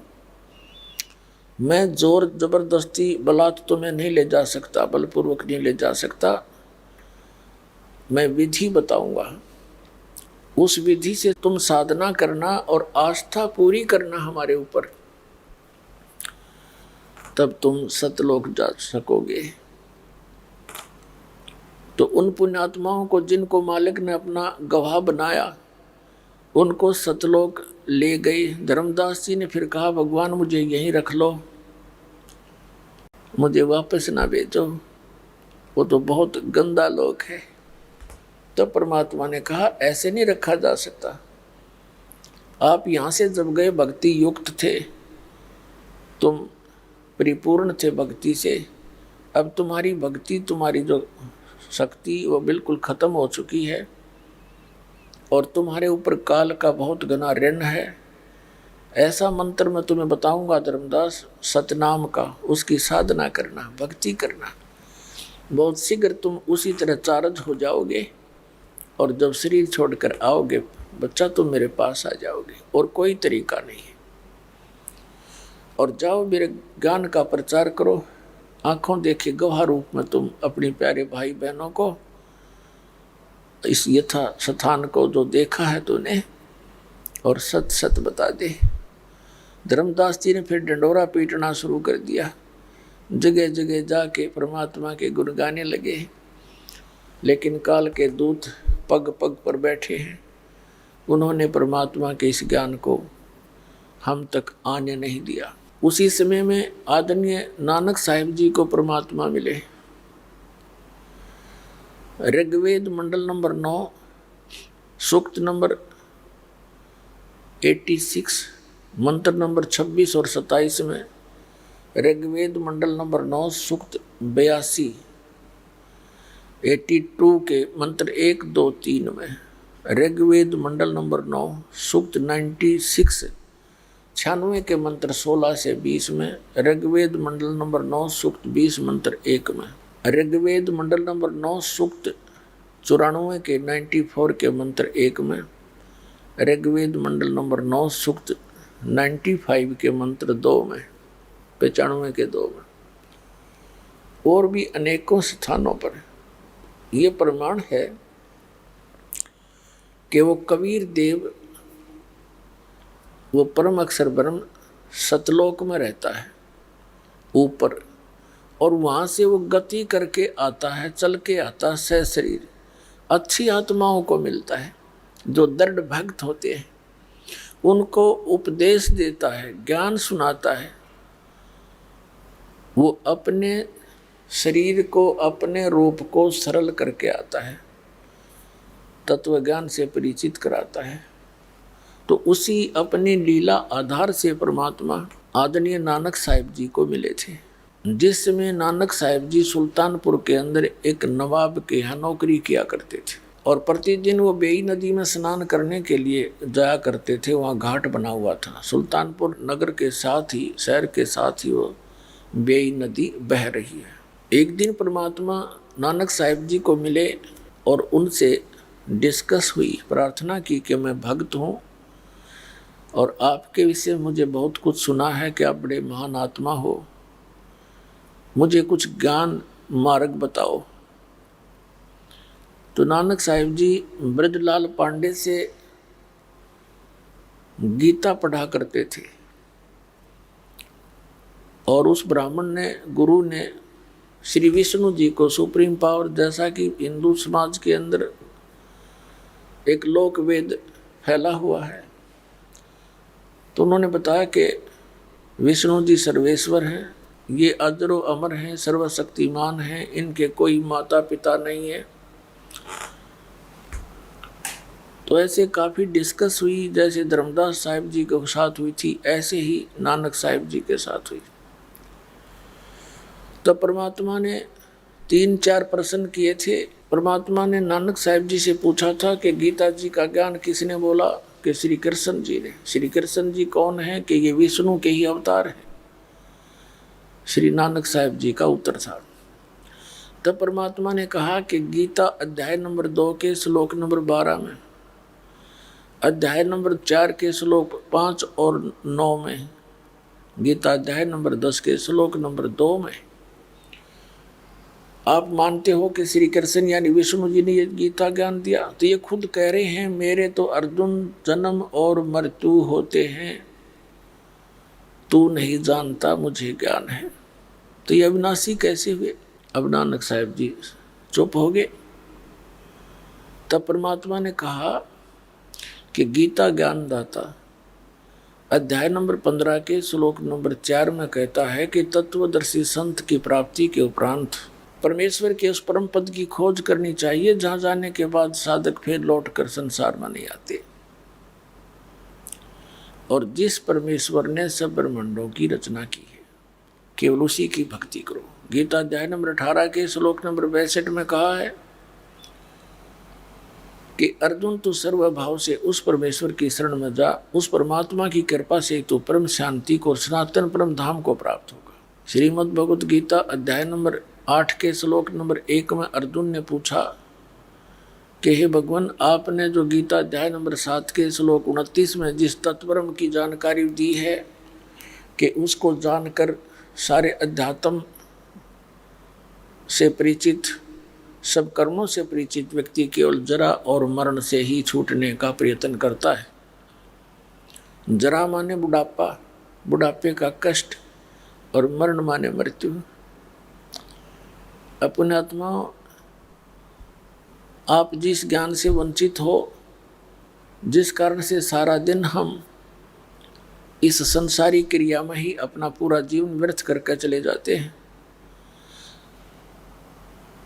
मैं जोर जबरदस्ती बलात् तुम्हें नहीं ले जा सकता, बलपूर्वक नहीं ले जा सकता, मैं विधि बताऊंगा। उस विधि से तुम साधना करना और आस्था पूरी करना हमारे ऊपर, तब तुम सतलोक जा सकोगे। तो उन पुण्यात्माओं को जिनको मालिक ने अपना गवाह बनाया, उनको सतलोक ले गई। धर्मदास जी ने फिर कहा, भगवान मुझे यहीं रख लो, मुझे वापस ना भेजो, वो तो बहुत गंदा लोक है। तो परमात्मा ने कहा, ऐसे नहीं रखा जा सकता। आप यहाँ से जब गए भक्ति युक्त थे, तुम परिपूर्ण थे भक्ति से, अब तुम्हारी भक्ति, तुम्हारी जो शक्ति वो बिल्कुल खत्म हो चुकी है और तुम्हारे ऊपर काल का बहुत घना ऋण है। ऐसा मंत्र मैं तुम्हें बताऊंगा धर्मदास सतनाम का, उसकी साधना करना, भक्ति करना, बहुत शीघ्र तुम उसी तरह चार्ज हो जाओगे और जब शरीर छोड़कर आओगे बच्चा तुम मेरे पास आ जाओगे और कोई तरीका नहीं है। और जाओ मेरे ज्ञान का प्रचार करो, आंखों देखे गवाह रूप में तुम अपने प्यारे भाई बहनों को, इस यथा स्थान को जो देखा है तूने, और सत सत बता दे। धर्मदास जी ने फिर डंडोरा पीटना शुरू कर दिया, जगह जगह जाके परमात्मा के गुण गाने लगे, लेकिन काल के दूत पग पग पर बैठे हैं, उन्होंने परमात्मा के इस ज्ञान को हम तक आने नहीं दिया। उसी समय में आदरणीय नानक साहिब जी को परमात्मा मिले। ऋग्वेद मंडल नंबर 9 सूक्त नंबर 86 मंत्र नंबर 26 और 27 में, ऋग्वेद मंडल नंबर 9 सूक्त 82 82 के मंत्र 1 2 3 में, ऋग्वेद मंडल नंबर 9 सूक्त 96 96 के मंत्र 16 से 20 में, ऋग्वेद मंडल नंबर 9 सूक्त 20 मंत्र 1 में, ऋग्वेद मंडल नंबर 9 सूक्त 94 के 94 के मंत्र 1 में, ऋग्वेद मंडल नंबर 9 सूक्त 95 के मंत्र 2 में, 95 के 2 में, और भी अनेकों स्थानों पर ये प्रमाण है कि वो कबीर देव वो परम अक्षर ब्रह्म सतलोक में रहता है ऊपर, और वहाँ से वो गति करके आता है, चल के आता है सशरीर, अच्छी आत्माओं को मिलता है जो दृढ़ भक्त होते हैं, उनको उपदेश देता है, ज्ञान सुनाता है। वो अपने शरीर को, अपने रूप को सरल करके आता है, तत्व ज्ञान से परिचित कराता है। तो उसी अपनी लीला आधार से परमात्मा आदरणीय नानक साहिब जी को मिले थे। जिस समय नानक साहिब जी सुल्तानपुर के अंदर एक नवाब के यहाँ नौकरी किया करते थे और प्रतिदिन वो बेई नदी में स्नान करने के लिए जाया करते थे। वहाँ घाट बना हुआ था, सुल्तानपुर नगर के साथ ही, शहर के साथ ही वो बेई नदी बह रही है। एक दिन परमात्मा नानक साहिब जी को मिले और उनसे डिस्कस हुई, प्रार्थना की कि मैं भक्त हूँ और आपके विषय मुझे बहुत कुछ सुना है कि आप बड़े महान आत्मा हो, मुझे कुछ ज्ञान मार्ग बताओ। तो नानक साहिब जी ब्रजलाल पांडे से गीता पढ़ा करते थे और उस ब्राह्मण ने, गुरु ने श्री विष्णु जी को सुप्रीम पावर, जैसा कि हिंदू समाज के अंदर एक लोक वेद फैला हुआ है, तो उन्होंने बताया कि विष्णु जी सर्वेश्वर हैं, ये अजरो अमर हैं, सर्वशक्तिमान हैं, इनके कोई माता पिता नहीं है। तो ऐसे काफ़ी डिस्कस हुई, जैसे धर्मदास साहिब जी के साथ हुई थी ऐसे ही नानक साहिब जी के साथ हुई। तो परमात्मा ने 3-4 प्रश्न किए थे। परमात्मा ने नानक साहिब जी से पूछा था कि गीता जी का ज्ञान किसने बोला? कि श्री कृष्ण जी ने। श्री कृष्ण जी कौन है? कि ये विष्णु के ही अवतार हैं। श्री नानक साहिब जी का उत्तर था। तब परमात्मा ने कहा कि गीता अध्याय नंबर 2 के श्लोक नंबर 12 में, अध्याय नंबर 4 के श्लोक 5 और 9 में, गीता अध्याय नंबर 10 के श्लोक नंबर 2 में आप मानते हो कि श्री कृष्ण यानी विष्णु जी ने ये गीता ज्ञान दिया? तो ये खुद कह रहे हैं मेरे तो अर्जुन जन्म और मृत्यु होते हैं, तू नहीं जानता मुझे ज्ञान है। तो ये अविनाशी कैसे हुए? अब नानक साहिब जी चुप हो गए। तब परमात्मा ने कहा कि गीता ज्ञानदाता अध्याय नंबर 15 के श्लोक नंबर 4 में कहता है कि तत्वदर्शी संत की प्राप्ति के उपरांत परमेश्वर के उस परम पद की खोज करनी चाहिए जहां जाने के बाद साधक फिर लौट कर संसार में नहीं आते। और जिस परमेश्वर ने सब ब्रह्मांडों की रचना की है, केवल उसी की भक्ति करो। गीता अध्याय नंबर 18 के श्लोक नंबर 62 में कहा है कि अर्जुन तू सर्वभाव से उस परमेश्वर की शरण में जा, उस परमात्मा की कृपा से तू परम शांति को, सनातन परम धाम को प्राप्त होगा। श्रीमद् भगवत गीता अध्याय नंबर 8 के श्लोक नंबर 1 में अर्जुन ने पूछा कि हे भगवान, आपने जो गीता अध्याय नंबर 7 के श्लोक 29 में जिस तत्वरम की जानकारी दी है कि उसको जानकर सारे अध्यात्म से परिचित, सब कर्मों से परिचित व्यक्ति केवल जरा और मरण से ही छूटने का प्रयत्न करता है। जरा माने बुढ़ापा, बुढ़ापे का कष्ट, और मरण माने मृत्यु। अपने आत्मा, आप जिस ज्ञान से वंचित हो, जिस कारण से सारा दिन हम इस संसारी क्रिया में ही अपना पूरा जीवन व्यर्थ करके चले जाते हैं।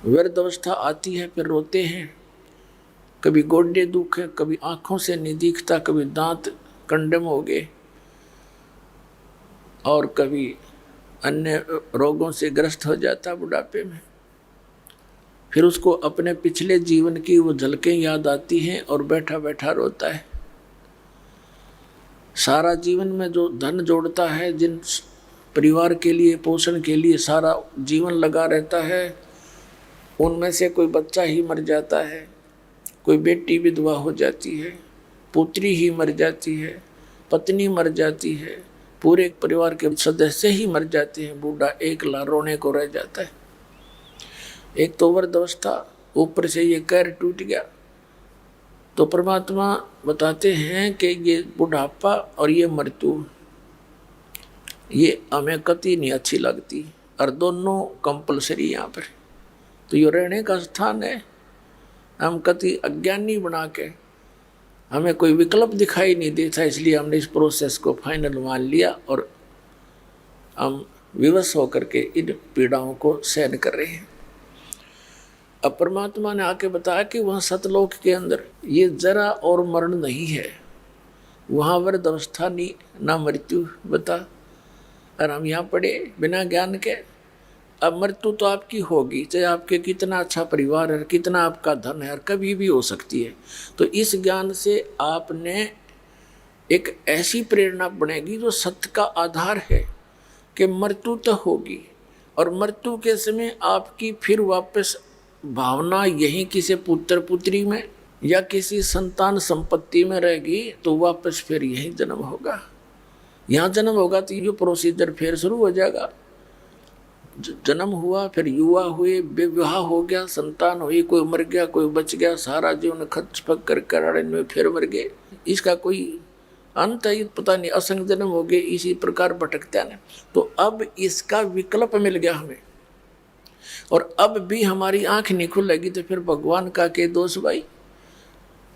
व्यर्थ अवस्था आती है, फिर रोते हैं, कभी गोड्डे दुख है, कभी आंखों से नहीं दिखता, कभी दांत कंडम हो गए, और कभी अन्य रोगों से ग्रस्त हो जाता बुढ़ापे में। फिर उसको अपने पिछले जीवन की वो झलकें याद आती हैं और बैठा बैठा रोता है। सारा जीवन में जो धन जोड़ता है, जिन परिवार के लिए, पोषण के लिए सारा जीवन लगा रहता है, उनमें से कोई बच्चा ही मर जाता है, कोई बेटी विधवा हो जाती है, पुत्री ही मर जाती है, पत्नी मर जाती है, पूरे परिवार के सदस्य ही मर जाते हैं, बूढ़ा एकला रोने को रह जाता है। एक तो वृद्धावस्था, ऊपर से ये कैर टूट गया। तो परमात्मा बताते हैं कि ये बुढ़ापा और ये मृत्यु, ये हमें कति नहीं अच्छी लगती, और दोनों कंपलसरी यहाँ पर। तो ये रहने का स्थान है। हम कति अज्ञानी बना के, हमें कोई विकल्प दिखाई नहीं देता, इसलिए हमने इस प्रोसेस को फाइनल मान लिया और हम विवश होकर के इन पीड़ाओं को सहन कर रहे हैं। अब परमात्मा ने आके बताया कि वहाँ सतलोक के अंदर ये जरा और मरण नहीं है, वहाँ वृद्ध अवस्था नहीं, ना मृत्यु बता। और हम यहाँ पड़े बिना ज्ञान के। अब मृत्यु तो आपकी होगी, चाहे आपके कितना अच्छा परिवार है, कितना आपका धन है, और कभी भी हो सकती है। तो इस ज्ञान से आपने एक ऐसी प्रेरणा बनेगी जो सत्य का आधार है कि मृत्यु तो होगी, और मृत्यु के समय आपकी फिर वापस भावना यहीं किसी पुत्र पुत्री में या किसी संतान संपत्ति में रहेगी, तो वापस फिर यही जन्म होगा। यहाँ जन्म होगा तो ये प्रोसीजर फिर शुरू हो जाएगा। जन्म हुआ, फिर युवा हुए, विवाह हो गया, संतान हुई, कोई मर गया, कोई बच गया, सारा जीवन खर्च पक कर अरण्य में फिर मर गए। इसका कोई अंत है पता नहीं, असंग जन्म हो गए, इसी प्रकार भटकता है। तो अब इसका विकल्प मिल गया हमें, और अब भी हमारी आंख नहीं खुलेगी तो फिर भगवान का के दोष भाई।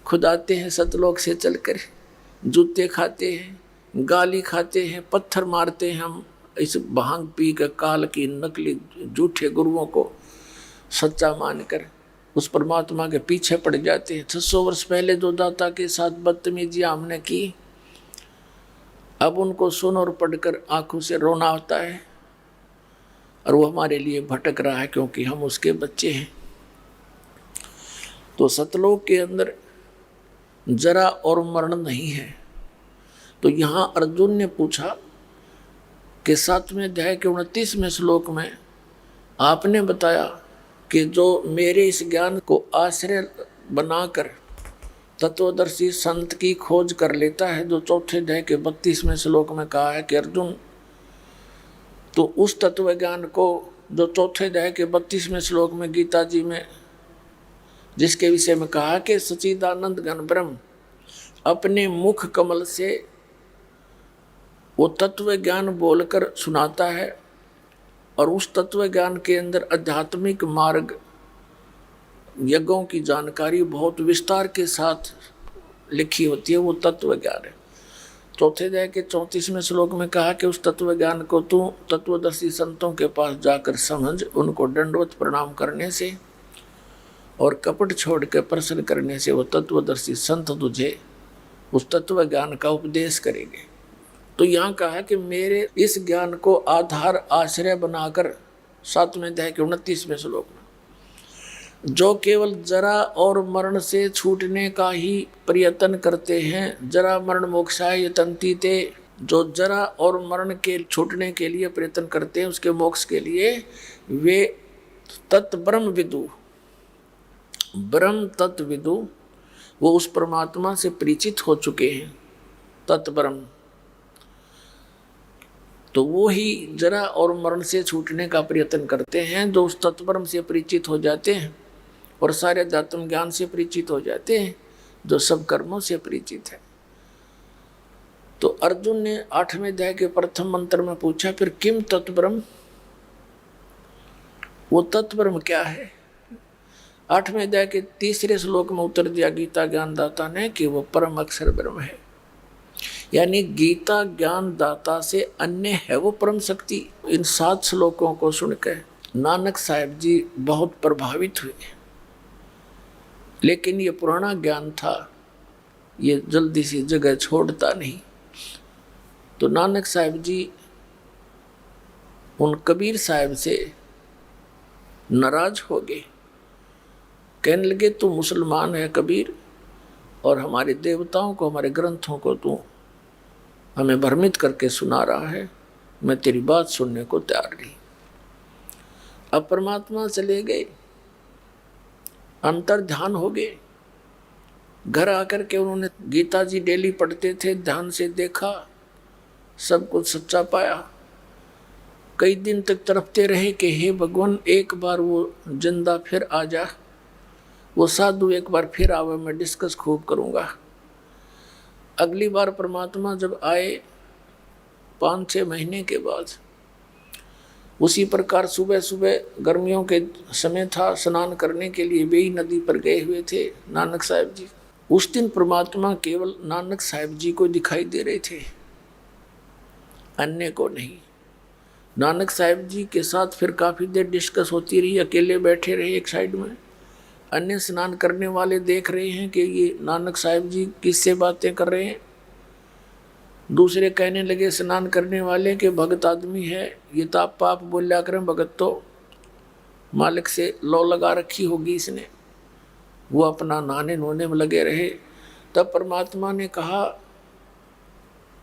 खुद आते हैं सतलोक से चलकर, जूते खाते हैं, गाली खाते हैं, पत्थर मारते हैं हम, इस भांग पी कर काल की नकली झूठे गुरुओं को सच्चा मानकर उस परमात्मा के पीछे पड़ जाते हैं। 600 वर्ष पहले जो दाता के साथ बदतमीजियां हमने की, अब उनको सुन और पढ़कर आंखों से रोना आता है, और वो हमारे लिए भटक रहा है क्योंकि हम उसके बच्चे हैं। तो सतलोक के अंदर जरा और मरण नहीं है। तो यहाँ अर्जुन ने पूछा कि 7वें अध्याय के 29वें श्लोक में आपने बताया कि जो मेरे इस ज्ञान को आश्रय बनाकर तत्वदर्शी संत की खोज कर लेता है, जो 4थे अध्याय के 32वें श्लोक में कहा है कि अर्जुन तो उस तत्व ज्ञान को जो 4थे अध्याय के 32वें श्लोक में गीता जी में जिसके विषय में कहा कि सच्चिदानंद घन ब्रह्म अपने मुख कमल से वो तत्व ज्ञान बोलकर सुनाता है, और उस तत्व ज्ञान के अंदर आध्यात्मिक मार्ग यज्ञों की जानकारी बहुत विस्तार के साथ लिखी होती है, वो तत्व ज्ञान है। 4थे अध्याय के 34वें श्लोक में कहा कि उस तत्व ज्ञान को तू तत्वदर्शी संतों के पास जाकर समझ, उनको दंडवत प्रणाम करने से और कपट छोड़ के प्रश्न करने से वो तत्वदर्शी संत तुझे उस तत्व ज्ञान का उपदेश करेंगे। तो यहाँ कहा कि मेरे इस ज्ञान को आधार आश्रय बनाकर 7वें अध्याय के 29वें श्लोक में, जो केवल जरा और मरण से छूटने का ही प्रयत्न करते हैं, जरा मरण मोक्षाय यतन्ति ते, जो जरा और मरण के छूटने के लिए प्रयत्न करते हैं, उसके मोक्ष के लिए, वे तत् ब्रह्म विदु, ब्रह्म तत्व विदु, वो उस परमात्मा से परिचित हो चुके हैं, तत् ब्रह्म। तो वो ही जरा और मरण से छूटने का प्रयत्न करते हैं, जो उस तत्ब्रह्म से परिचित हो जाते हैं और सारे अध्यात्म ज्ञान से परिचित हो जाते हैं, जो सब कर्मों से परिचित है। तो अर्जुन ने 8वें अध्याय के प्रथम मंत्र में पूछा, फिर किम तत्ब्रह्म, वो तत्ब्रह्म क्या है? 8वें अध्याय के 3रे श्लोक में उत्तर दिया गीता ज्ञानदाता ने कि वो परम अक्षर ब्रह्म है। यानी गीता ज्ञानदाता से अन्य है वो परम शक्ति। इन 7 श्लोकों को सुनकर नानक साहब जी बहुत प्रभावित हुए, लेकिन ये पुराना ज्ञान था, ये जल्दी सी जगह छोड़ता नहीं। तो नानक साहब जी उन कबीर साहब से नाराज हो गए, कहने लगे तू मुसलमान है कबीर, और हमारे देवताओं को, हमारे ग्रंथों को तू हमें भ्रमित करके सुना रहा है, मैं तेरी बात सुनने को तैयार नहीं। अब परमात्मा चले गए, अंतर ध्यान हो गए। घर आकर के उन्होंने गीता जी डेली पढ़ते थे, ध्यान से देखा, सब कुछ सच्चा पाया। कई दिन तक तड़पते रहे कि हे भगवान एक बार वो जिंदा फिर आ जा, वो साधु एक बार फिर आवे, मैं डिस्कस खूब करूँगा। अगली बार परमात्मा जब आए 5-6 महीने के बाद, उसी प्रकार सुबह सुबह गर्मियों के समय था, स्नान करने के लिए बेई नदी पर गए हुए थे नानक साहब जी। उस दिन परमात्मा केवल नानक साहब जी को दिखाई दे रहे थे, अन्य को नहीं। नानक साहब जी के साथ फिर काफ़ी देर डिस्कस होती रही, अकेले बैठे रहे एक साइड में। अन्य स्नान करने वाले देख रहे हैं कि ये नानक साहब जी किससे बातें कर रहे हैं। दूसरे कहने लगे स्नान करने वाले कि भगत आदमी है, ये तो आप पाप बोलिया करें, भगत तो मालिक से लौ लगा रखी होगी इसने। वो अपना नहाने नोने में लगे रहे। तब परमात्मा ने कहा,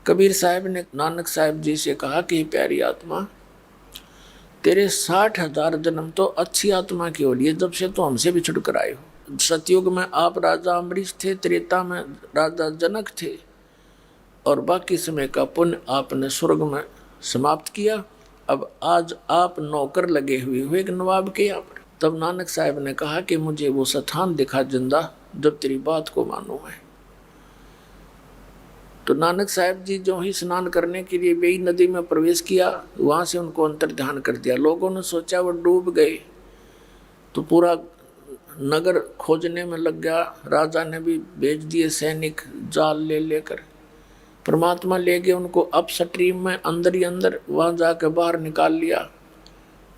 कबीर साहब ने नानक साहब जी से कहा कि प्यारी आत्मा, तेरे 60,000 जन्म तो अच्छी आत्मा की हो लिए, जब से तो हमसे भी छुटकर आए हो। सतयुग में आप राजा अम्बरीश थे, त्रेता में राजा जनक थे, और बाकी समय का पुण्य आपने स्वर्ग में समाप्त किया। अब आज आप नौकर लगे हुए हो एक नवाब के यहाँ पर। तब नानक साहब ने कहा कि मुझे वो स्थान दिखा जिंदा, जब तेरी बात को मानूं मैं। तो नानक साहब जी जो ही स्नान करने के लिए बेई नदी में प्रवेश किया, वहाँ से उनको अंतर ध्यान कर दिया। लोगों ने सोचा वो डूब गए, तो पूरा नगर खोजने में लग गया। राजा ने भी भेज दिए सैनिक जाल ले लेकर। परमात्मा ले गए उनको अप स्ट्रीम में, अंदर ही अंदर, वहाँ जाकर बाहर निकाल लिया।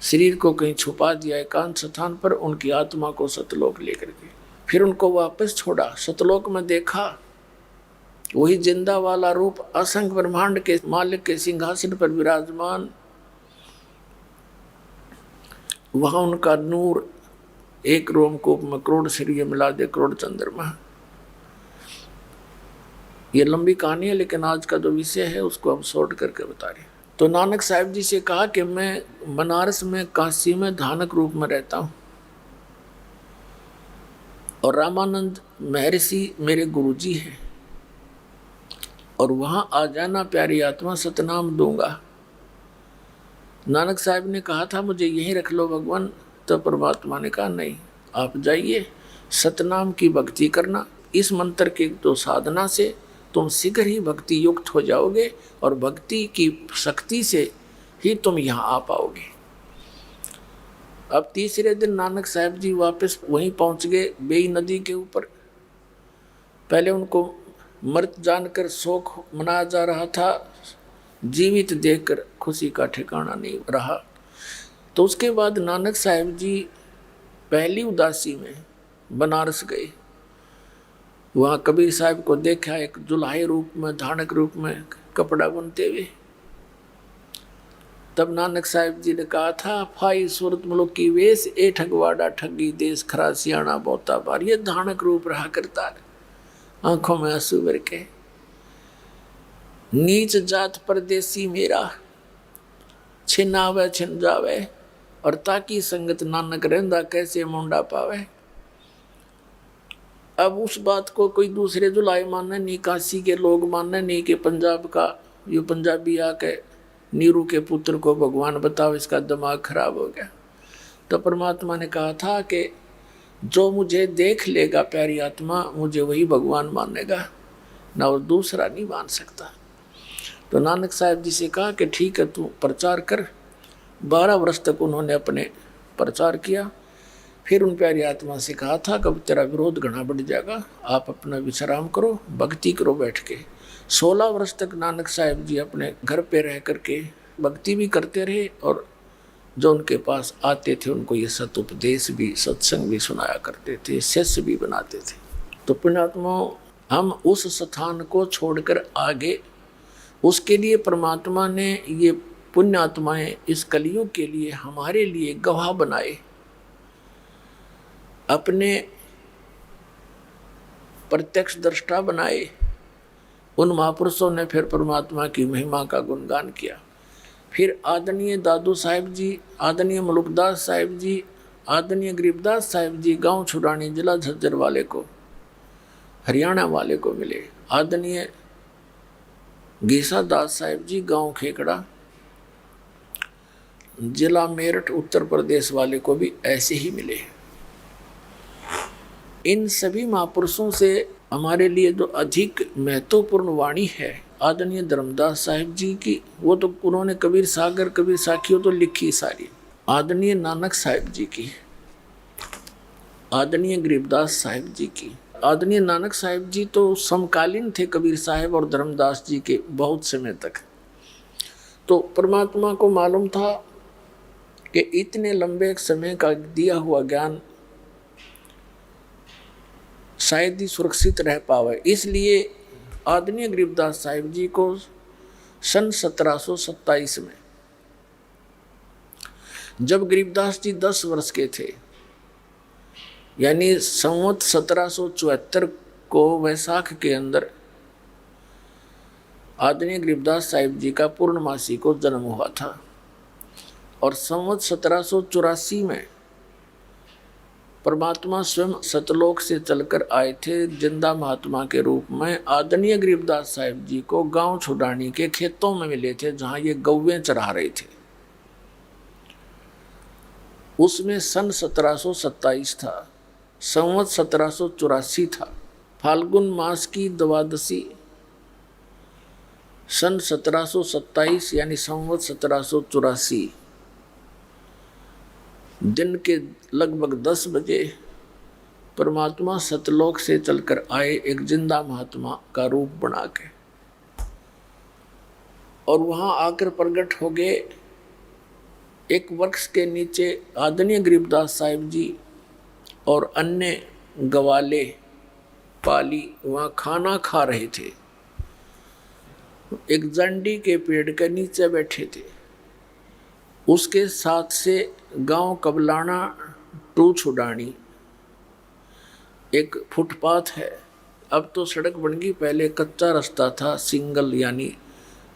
शरीर को कहीं छुपा दिया एकांत स्थान पर, उनकी आत्मा को सतलोक लेकर गए। फिर उनको वापस छोड़ा, सतलोक में देखा वही जिंदा वाला रूप असंख्य ब्रह्मांड के मालिक के सिंहासन पर विराजमान। वहां उनका नूर एक रोमकूप में करोड़ सूर्य मिला दे, करोड़ चंद्रमा। ये लंबी कहानी है, लेकिन आज का जो विषय है उसको हम शॉर्ट करके बता रहे हैं। तो नानक साहब जी से कहा कि मैं बनारस में, काशी में धानक रूप में रहता हूँ, और रामानंद महर्षि मेरे गुरुजी हैं, और वहां आ जाना प्यारी आत्मा, सतनाम दूंगा। नानक साहब ने कहा था मुझे यहीं रख लो भगवान। तो परमात्मा ने कहा नहीं, आप जाइए, सतनाम की भक्ति करना। इस मंत्र की तो साधना से तुम शीघ्र ही भक्ति युक्त हो जाओगे, और भक्ति की शक्ति से ही तुम यहाँ आ पाओगे। अब तीसरे दिन नानक साहब जी वापस वहीं पहुंच गए बेई नदी के ऊपर। पहले उनको मृत जानकर शोक मनाया जा रहा था, जीवित देखकर खुशी का ठिकाना नहीं रहा। तो उसके बाद नानक साहब जी पहली उदासी में बनारस गए। वहाँ कबीर साहब को देखा एक जुल्हाई रूप में, धानक रूप में कपड़ा बुनते हुए। तब नानक साहब जी ने कहा था, फाई सूरत मुल्क की वेश, ए ठगवाड़ा ठगी देश, खरा सियाणा बहुता बार। ये धानक रूप रहा करता है, आंखों में आंसू भर के। नीच जात परदेसी मेरा, छिन आवे छिन जावे, और ताकि संगत नानक रहंदा, कैसे मुंडा पावे। अब उस बात को कोई दूसरे जुलाई मानने नहीं, काशी के लोग मानने नहीं कि पंजाब का यो पंजाबी आके नीरू के पुत्र को भगवान बताओ, इसका दिमाग खराब हो गया। तो परमात्मा ने कहा था कि जो मुझे देख लेगा प्यारी आत्मा, मुझे वही भगवान मानेगा, ना और दूसरा नहीं मान सकता। तो नानक साहब जी से कहा कि ठीक है तू प्रचार कर। 12 वर्ष तक उन्होंने अपने प्रचार किया। फिर उन प्यारी आत्मा से कहा था कब तेरा विरोध घना बढ़ जाएगा, आप अपना विश्राम करो, भक्ति करो बैठ के। 16 वर्ष तक नानक साहब जी अपने घर पे रह करके भक्ति भी करते रहे, और जो उनके पास आते थे उनको ये सत उपदेश भी, सत्संग भी सुनाया करते थे, शिष्य भी बनाते थे। तो पुण्यात्माओं, हम उस स्थान को छोड़कर आगे, उसके लिए परमात्मा ने ये पुण्यात्माएं इस कलयुग के लिए हमारे लिए गवाह बनाए, अपने प्रत्यक्ष दृष्टा बनाए। उन महापुरुषों ने फिर परमात्मा की महिमा का गुणगान किया। फिर आदरणीय दादू साहिब जी, आदरणीय मलुकदास साहिब जी, आदरणीय गरीबदास साहिब जी गांव छुड़ानी जिला झज्जर वाले को, हरियाणा वाले को मिले। आदरणीय गीसा दास साहिब जी गांव खेकड़ा जिला मेरठ उत्तर प्रदेश वाले को भी ऐसे ही मिले। इन सभी महापुरुषों से हमारे लिए जो अधिक महत्वपूर्ण वाणी है आदरणीय धर्मदास साहिब जी की, वो तो उन्होंने कबीर सागर कबीर साखियों तो लिखी सारी। आदरणीय नानक साहिब जी की, आदरणीय गरीबदास साहिब जी की। आदरणीय नानक साहिब जी तो समकालीन थे कबीर साहिब और धर्मदास जी के बहुत समय तक। तो परमात्मा को मालूम था कि इतने लंबे समय का दिया हुआ ज्ञान शायद ही सुरक्षित रह पावे, इसलिए आदरणीय गरीबदास साहिब जी को सन 1727 में, जब गरीबदास जी 10 वर्ष के थे, यानी संवत 1774 को वैसाख के अंदर आदरणीय गरीबदास साहिब जी का पूर्णमासी को जन्म हुआ था। और संवत 1784 में परमात्मा स्वयं सतलोक से चलकर आए थे जिंदा महात्मा के रूप में। आदरणीय गरीबदास साहिब जी को गांव छुड़ानी के खेतों में मिले थे जहां ये गौवें चरा रहे थे। उसमें सन 1727 था, संवत 1784 था। फाल्गुन मास की द्वादशी सन 1727 यानी संवत 1784 दिन के लगभग 10 बजे परमात्मा सतलोक से चलकर आए एक जिंदा महात्मा का रूप बना के, और वहां आकर प्रकट हो गए। एक वृक्ष के नीचे आदरणीय गरीबदास साहिब जी और अन्य गवाले पाली वहां खाना खा रहे थे। एक जंडी के पेड़ के नीचे बैठे थे। उसके साथ से गांव कबलाना टू छुड़ानी एक फुटपाथ है। अब तो सड़क बन गई, पहले कच्चा रास्ता था, सिंगल यानी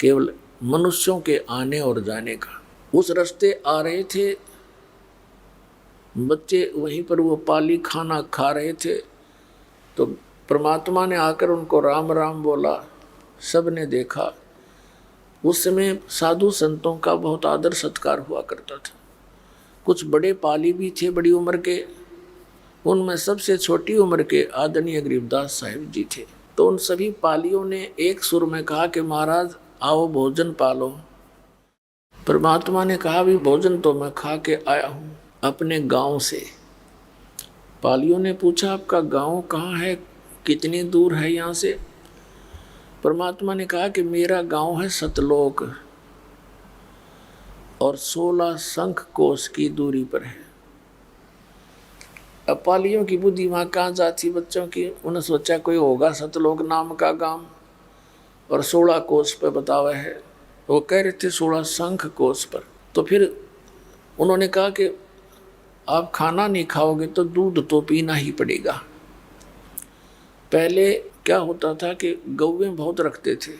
केवल मनुष्यों के आने और जाने का। उस रास्ते आ रहे थे बच्चे, वहीं पर वो पाली खाना खा रहे थे। तो परमात्मा ने आकर उनको राम राम बोला, सब ने देखा। उस समय साधु संतों का बहुत आदर सत्कार हुआ करता था। कुछ बड़े पाली भी थे बड़ी उम्र के, उनमें सबसे छोटी उम्र के आदरणीय गरीबदास साहिब जी थे। तो उन सभी पालियों ने एक सुर में कहा कि महाराज आओ भोजन पालो। परमात्मा ने कहा भी भोजन तो मैं खा के आया हूँ अपने गांव से। पालियों ने पूछा आपका गांव कहाँ है, कितनी दूर है यहाँ से? परमात्मा ने कहा कि मेरा गांव है सतलोक और 16 शंख कोस की दूरी पर है। अब पालियों की बुद्धि वहाँ कहाँ जाती बच्चों की। उन्हें सोचा कोई होगा सतलोक नाम का गांव और 16 कोस पे बतावा है। वो कह रहे थे 16 शंख कोस पर। तो फिर उन्होंने कहा कि आप खाना नहीं खाओगे तो दूध तो पीना ही पड़ेगा। पहले क्या होता था कि गौवें बहुत रखते थे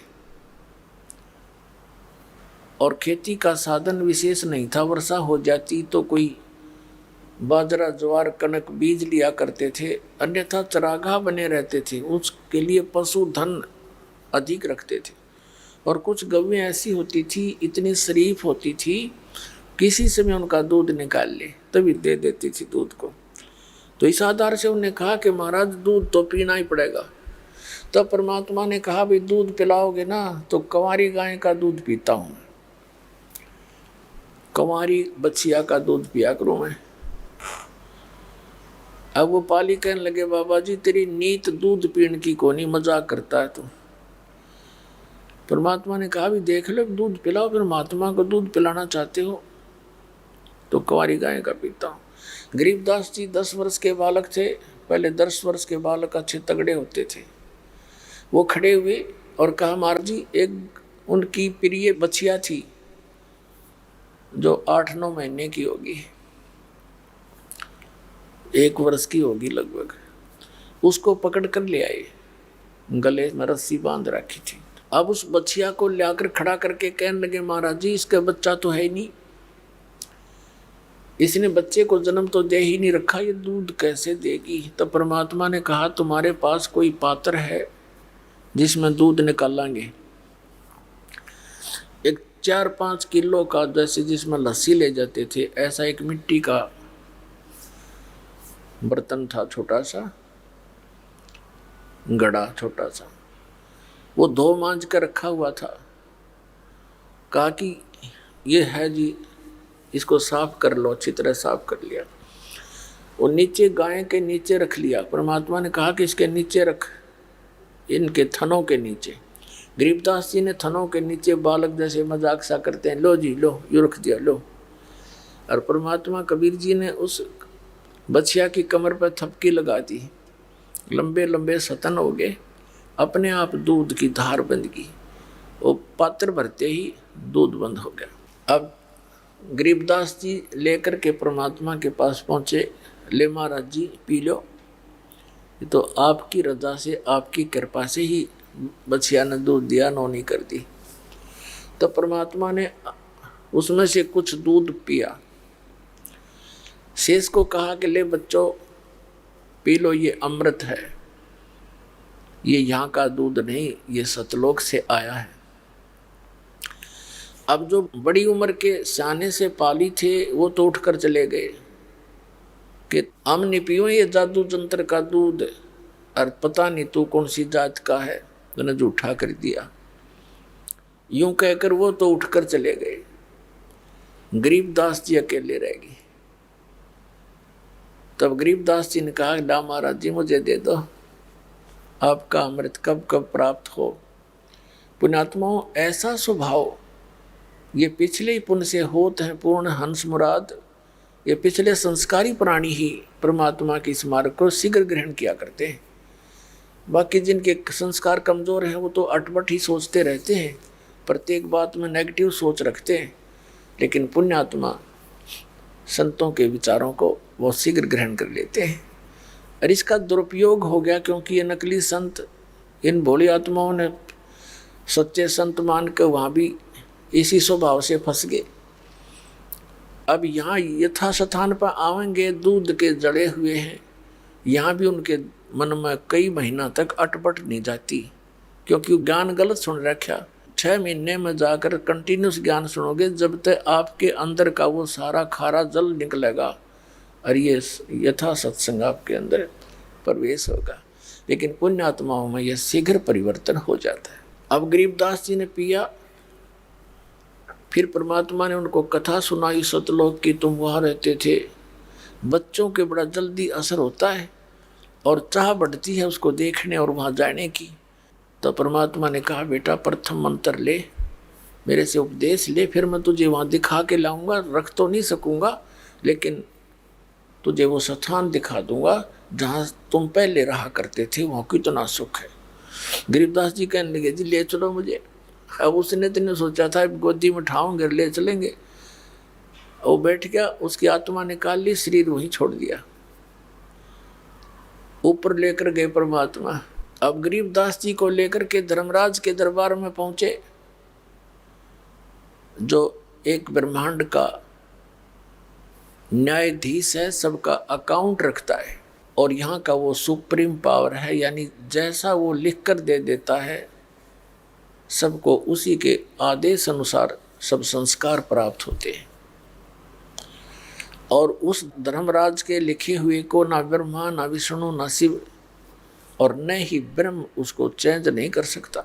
और खेती का साधन विशेष नहीं था। वर्षा हो जाती तो कोई बाजरा ज्वार कनक बीज लिया करते थे, अन्यथा चरागाह बने रहते थे। उसके लिए पशुधन अधिक रखते थे। और कुछ गौवें ऐसी होती थी, इतनी शरीफ होती थी, किसी समय उनका दूध निकाल ले तभी दे देती थी दूध को। तो इस आधार से उन्होंने कहा कि महाराज दूध तो पीना ही पड़ेगा। तब परमात्मा ने कहा भाई दूध पिलाओगे ना तो कंवारी गाय का दूध पीता हूँ, कंवारी बछिया का दूध पिया करूँ मैं। अब वो पाली कहने लगे बाबा जी तेरी नीत दूध पीने की कोनी, मजाक करता है तू। परमात्मा ने कहा भी देख लो दूध पिलाओ, फिर महात्मा को दूध पिलाना चाहते हो तो कंवारी गाय का पीता हूँ। गरीबदास जी 10 वर्ष के बालक थे। पहले 10 वर्ष के बालक अच्छे तगड़े होते थे। वो खड़े हुए और कहा महाराज जी एक उनकी प्रिय बछिया थी जो 8-9 महीने की होगी, 1 वर्ष की होगी लगभग। उसको पकड़ कर ले आए, गले में रस्सी बांध रखी थी। अब उस बछिया को लाकर खड़ा करके कहने लगे महाराज जी इसका बच्चा तो है ही नहीं, इसने बच्चे को जन्म तो दे ही नहीं रखा, ये दूध कैसे देगी। तो परमात्मा ने कहा तुम्हारे पास कोई पात्र है जिसमें दूध निकालेंगे। एक 4-5 किलो का, जैसे जिसमें लस्सी ले जाते थे, ऐसा एक मिट्टी का बर्तन था, छोटा सा घड़ा, छोटा सा। वो धो मांज कर रखा हुआ था। कहा कि ये है जी, इसको साफ कर लो। अच्छी तरह साफ कर लिया और नीचे गाय के नीचे रख लिया। परमात्मा ने कहा कि इसके नीचे रख, इनके थनों के नीचे। गरीबदास जी ने थनों के नीचे बालक जैसे मजाक सा करते हैं, लो जी लो, यू रख दिया लो। और परमात्मा कबीर जी ने उस बछिया की कमर पर थपकी लगा दी, लंबे लंबे सतन हो गए, अपने आप दूध की धार बंद की। वो पात्र भरते ही दूध बंद हो गया। अब गरीबदास जी लेकर के परमात्मा के पास पहुँचे, ले महाराज जी पी लो, तो आपकी रजा से, आपकी कृपा से ही बछिया ने दूध दिया, नौनी कर दी। तो परमात्मा ने उसमें से कुछ दूध पिया, शेष को कहा कि ले बच्चों पी लो, ये अमृत है, ये यहाँ का दूध नहीं, ये सतलोक से आया है। अब जो बड़ी उम्र के सियाने से पाली थे वो तो उठकर चले गए कि हम नहीं पियो ये जादू जंत्र का दूध, और पता नहीं तू कौन सी जात का है, तूने झूठा कर दिया। यूं कहकर वो तो उठकर चले गए। गरीबदास जी अकेले रह गए। तब गरीबदास जी ने कहा ला महाराज जी मुझे दे दो, आपका अमृत कब कब प्राप्त हो। पुण्यात्माओं ऐसा स्वभाव ये पिछले ही पुण्य से होत है पूर्ण हंस मुराद। ये पिछले संस्कारी प्राणी ही परमात्मा के स्मारक को शीघ्र ग्रहण किया करते हैं। बाकी जिनके संस्कार कमजोर हैं वो तो अटपट ही सोचते रहते हैं, प्रत्येक बात में नेगेटिव सोच रखते हैं। लेकिन पुण्यात्मा संतों के विचारों को वो शीघ्र ग्रहण कर लेते हैं। और इसका दुरुपयोग हो गया क्योंकि ये नकली संत, इन भोली आत्माओं ने सच्चे संत मान के वहाँ भी इसी स्वभाव से फंस गए। अब यहाँ यथास्थान पर आवेंगे, दूध के जड़े हुए हैं, यहाँ भी उनके मन में कई महीना तक अटपट नहीं जाती, क्योंकि ज्ञान गलत सुन रखा। 6 महीने में जाकर कंटिन्यूस ज्ञान सुनोगे जब तक आपके अंदर का वो सारा खारा जल निकलेगा और ये यथा सत्संग आपके अंदर प्रवेश होगा। लेकिन पुण्यात्माओं में यह शीघ्र परिवर्तन हो जाता है। अब गरीबदास जी ने पिया, फिर परमात्मा ने उनको कथा सुनाई सतलोक की, तुम वहाँ रहते थे। बच्चों के बड़ा जल्दी असर होता है और चाह बढ़ती है उसको देखने और वहाँ जाने की। तो परमात्मा ने कहा बेटा प्रथम मंत्र ले, मेरे से उपदेश ले, फिर मैं तुझे वहाँ दिखा के लाऊंगा। रख तो नहीं सकूंगा लेकिन तुझे वो स्थान दिखा दूंगा जहाँ तुम पहले रहा करते थे, वहाँ कितना सुख है। गरीबदास जी कहने लगे जी ले चलो मुझे। अब उसने तो सोचा था गोदी में उठाऊंगे ले चलेंगे, वो बैठ गया, उसकी आत्मा निकाल ली, शरीर वहीं छोड़ दिया, ऊपर लेकर गए परमात्मा। अब गरीबदास जी को लेकर के धर्मराज के दरबार में पहुंचे, जो एक ब्रह्मांड का न्यायाधीश है, सबका अकाउंट रखता है, और यहाँ का वो सुप्रीम पावर है, यानी जैसा वो लिख कर दे देता है सबको उसी के आदेश अनुसार सब संस्कार प्राप्त होते हैं। और उस धर्मराज के लिखे हुए को ना ब्रह्मा ना विष्णु ना शिव और न ही ब्रह्म उसको चेंज नहीं कर सकता।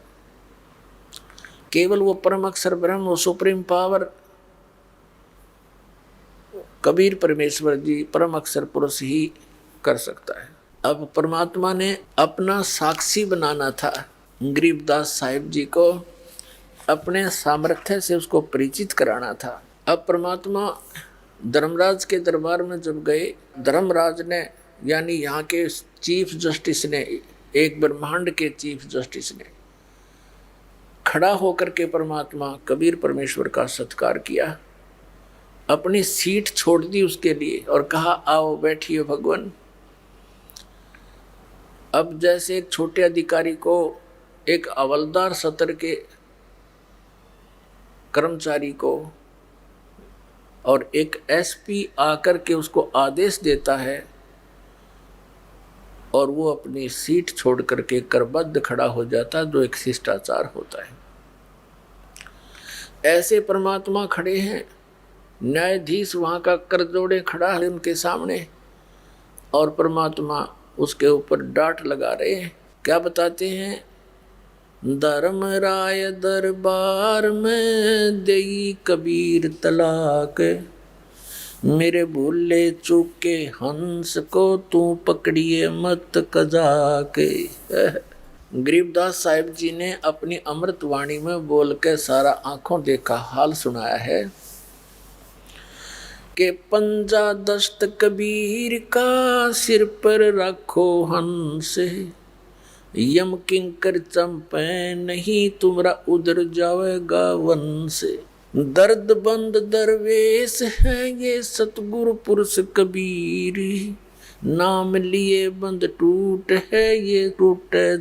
केवल वो परम अक्षर ब्रह्म, वो सुप्रीम पावर कबीर परमेश्वर जी परम अक्षर पुरुष ही कर सकता है। अब परमात्मा ने अपना साक्षी बनाना था गरीबदास साहिब जी को, अपने सामर्थ्य से उसको परिचित कराना था। अब परमात्मा धर्मराज के दरबार में जब गए, धर्मराज ने यानी यहाँ के चीफ जस्टिस ने, एक ब्रह्मांड के चीफ जस्टिस ने खड़ा होकर के परमात्मा कबीर परमेश्वर का सत्कार किया, अपनी सीट छोड़ दी उसके लिए और कहा आओ बैठिए भगवान। अब जैसे एक छोटे अधिकारी को एक हवलदार सत्र के कर्मचारी को और एक एसपी आकर के उसको आदेश देता है और वो अपनी सीट छोड़ करके करबद्ध खड़ा हो जाता है, जो एक शिष्टाचार होता है, ऐसे परमात्मा खड़े हैं। न्यायाधीश वहाँ का कर जोड़े खड़ा है उनके सामने, और परमात्मा उसके ऊपर डांट लगा रहे हैं। क्या बताते हैं? धर्मराय दरबार में देई कबीर तलाक, मेरे भूले चूके हंस को तू पकड़िए मत कजाके। गरीबदास साहिब जी ने अपनी अमृत वाणी में बोल के सारा आंखों देखा हाल सुनाया है कि पंजा दस्त कबीर का सिर पर रखो हंस, यम किंकर चंपे नहीं तुमरा उधर जावेगा वंश। दर्द बंद दरवेश है ये सतगुरु पुरुष कबीर, नाम लिए बंद टूट है ये टूटे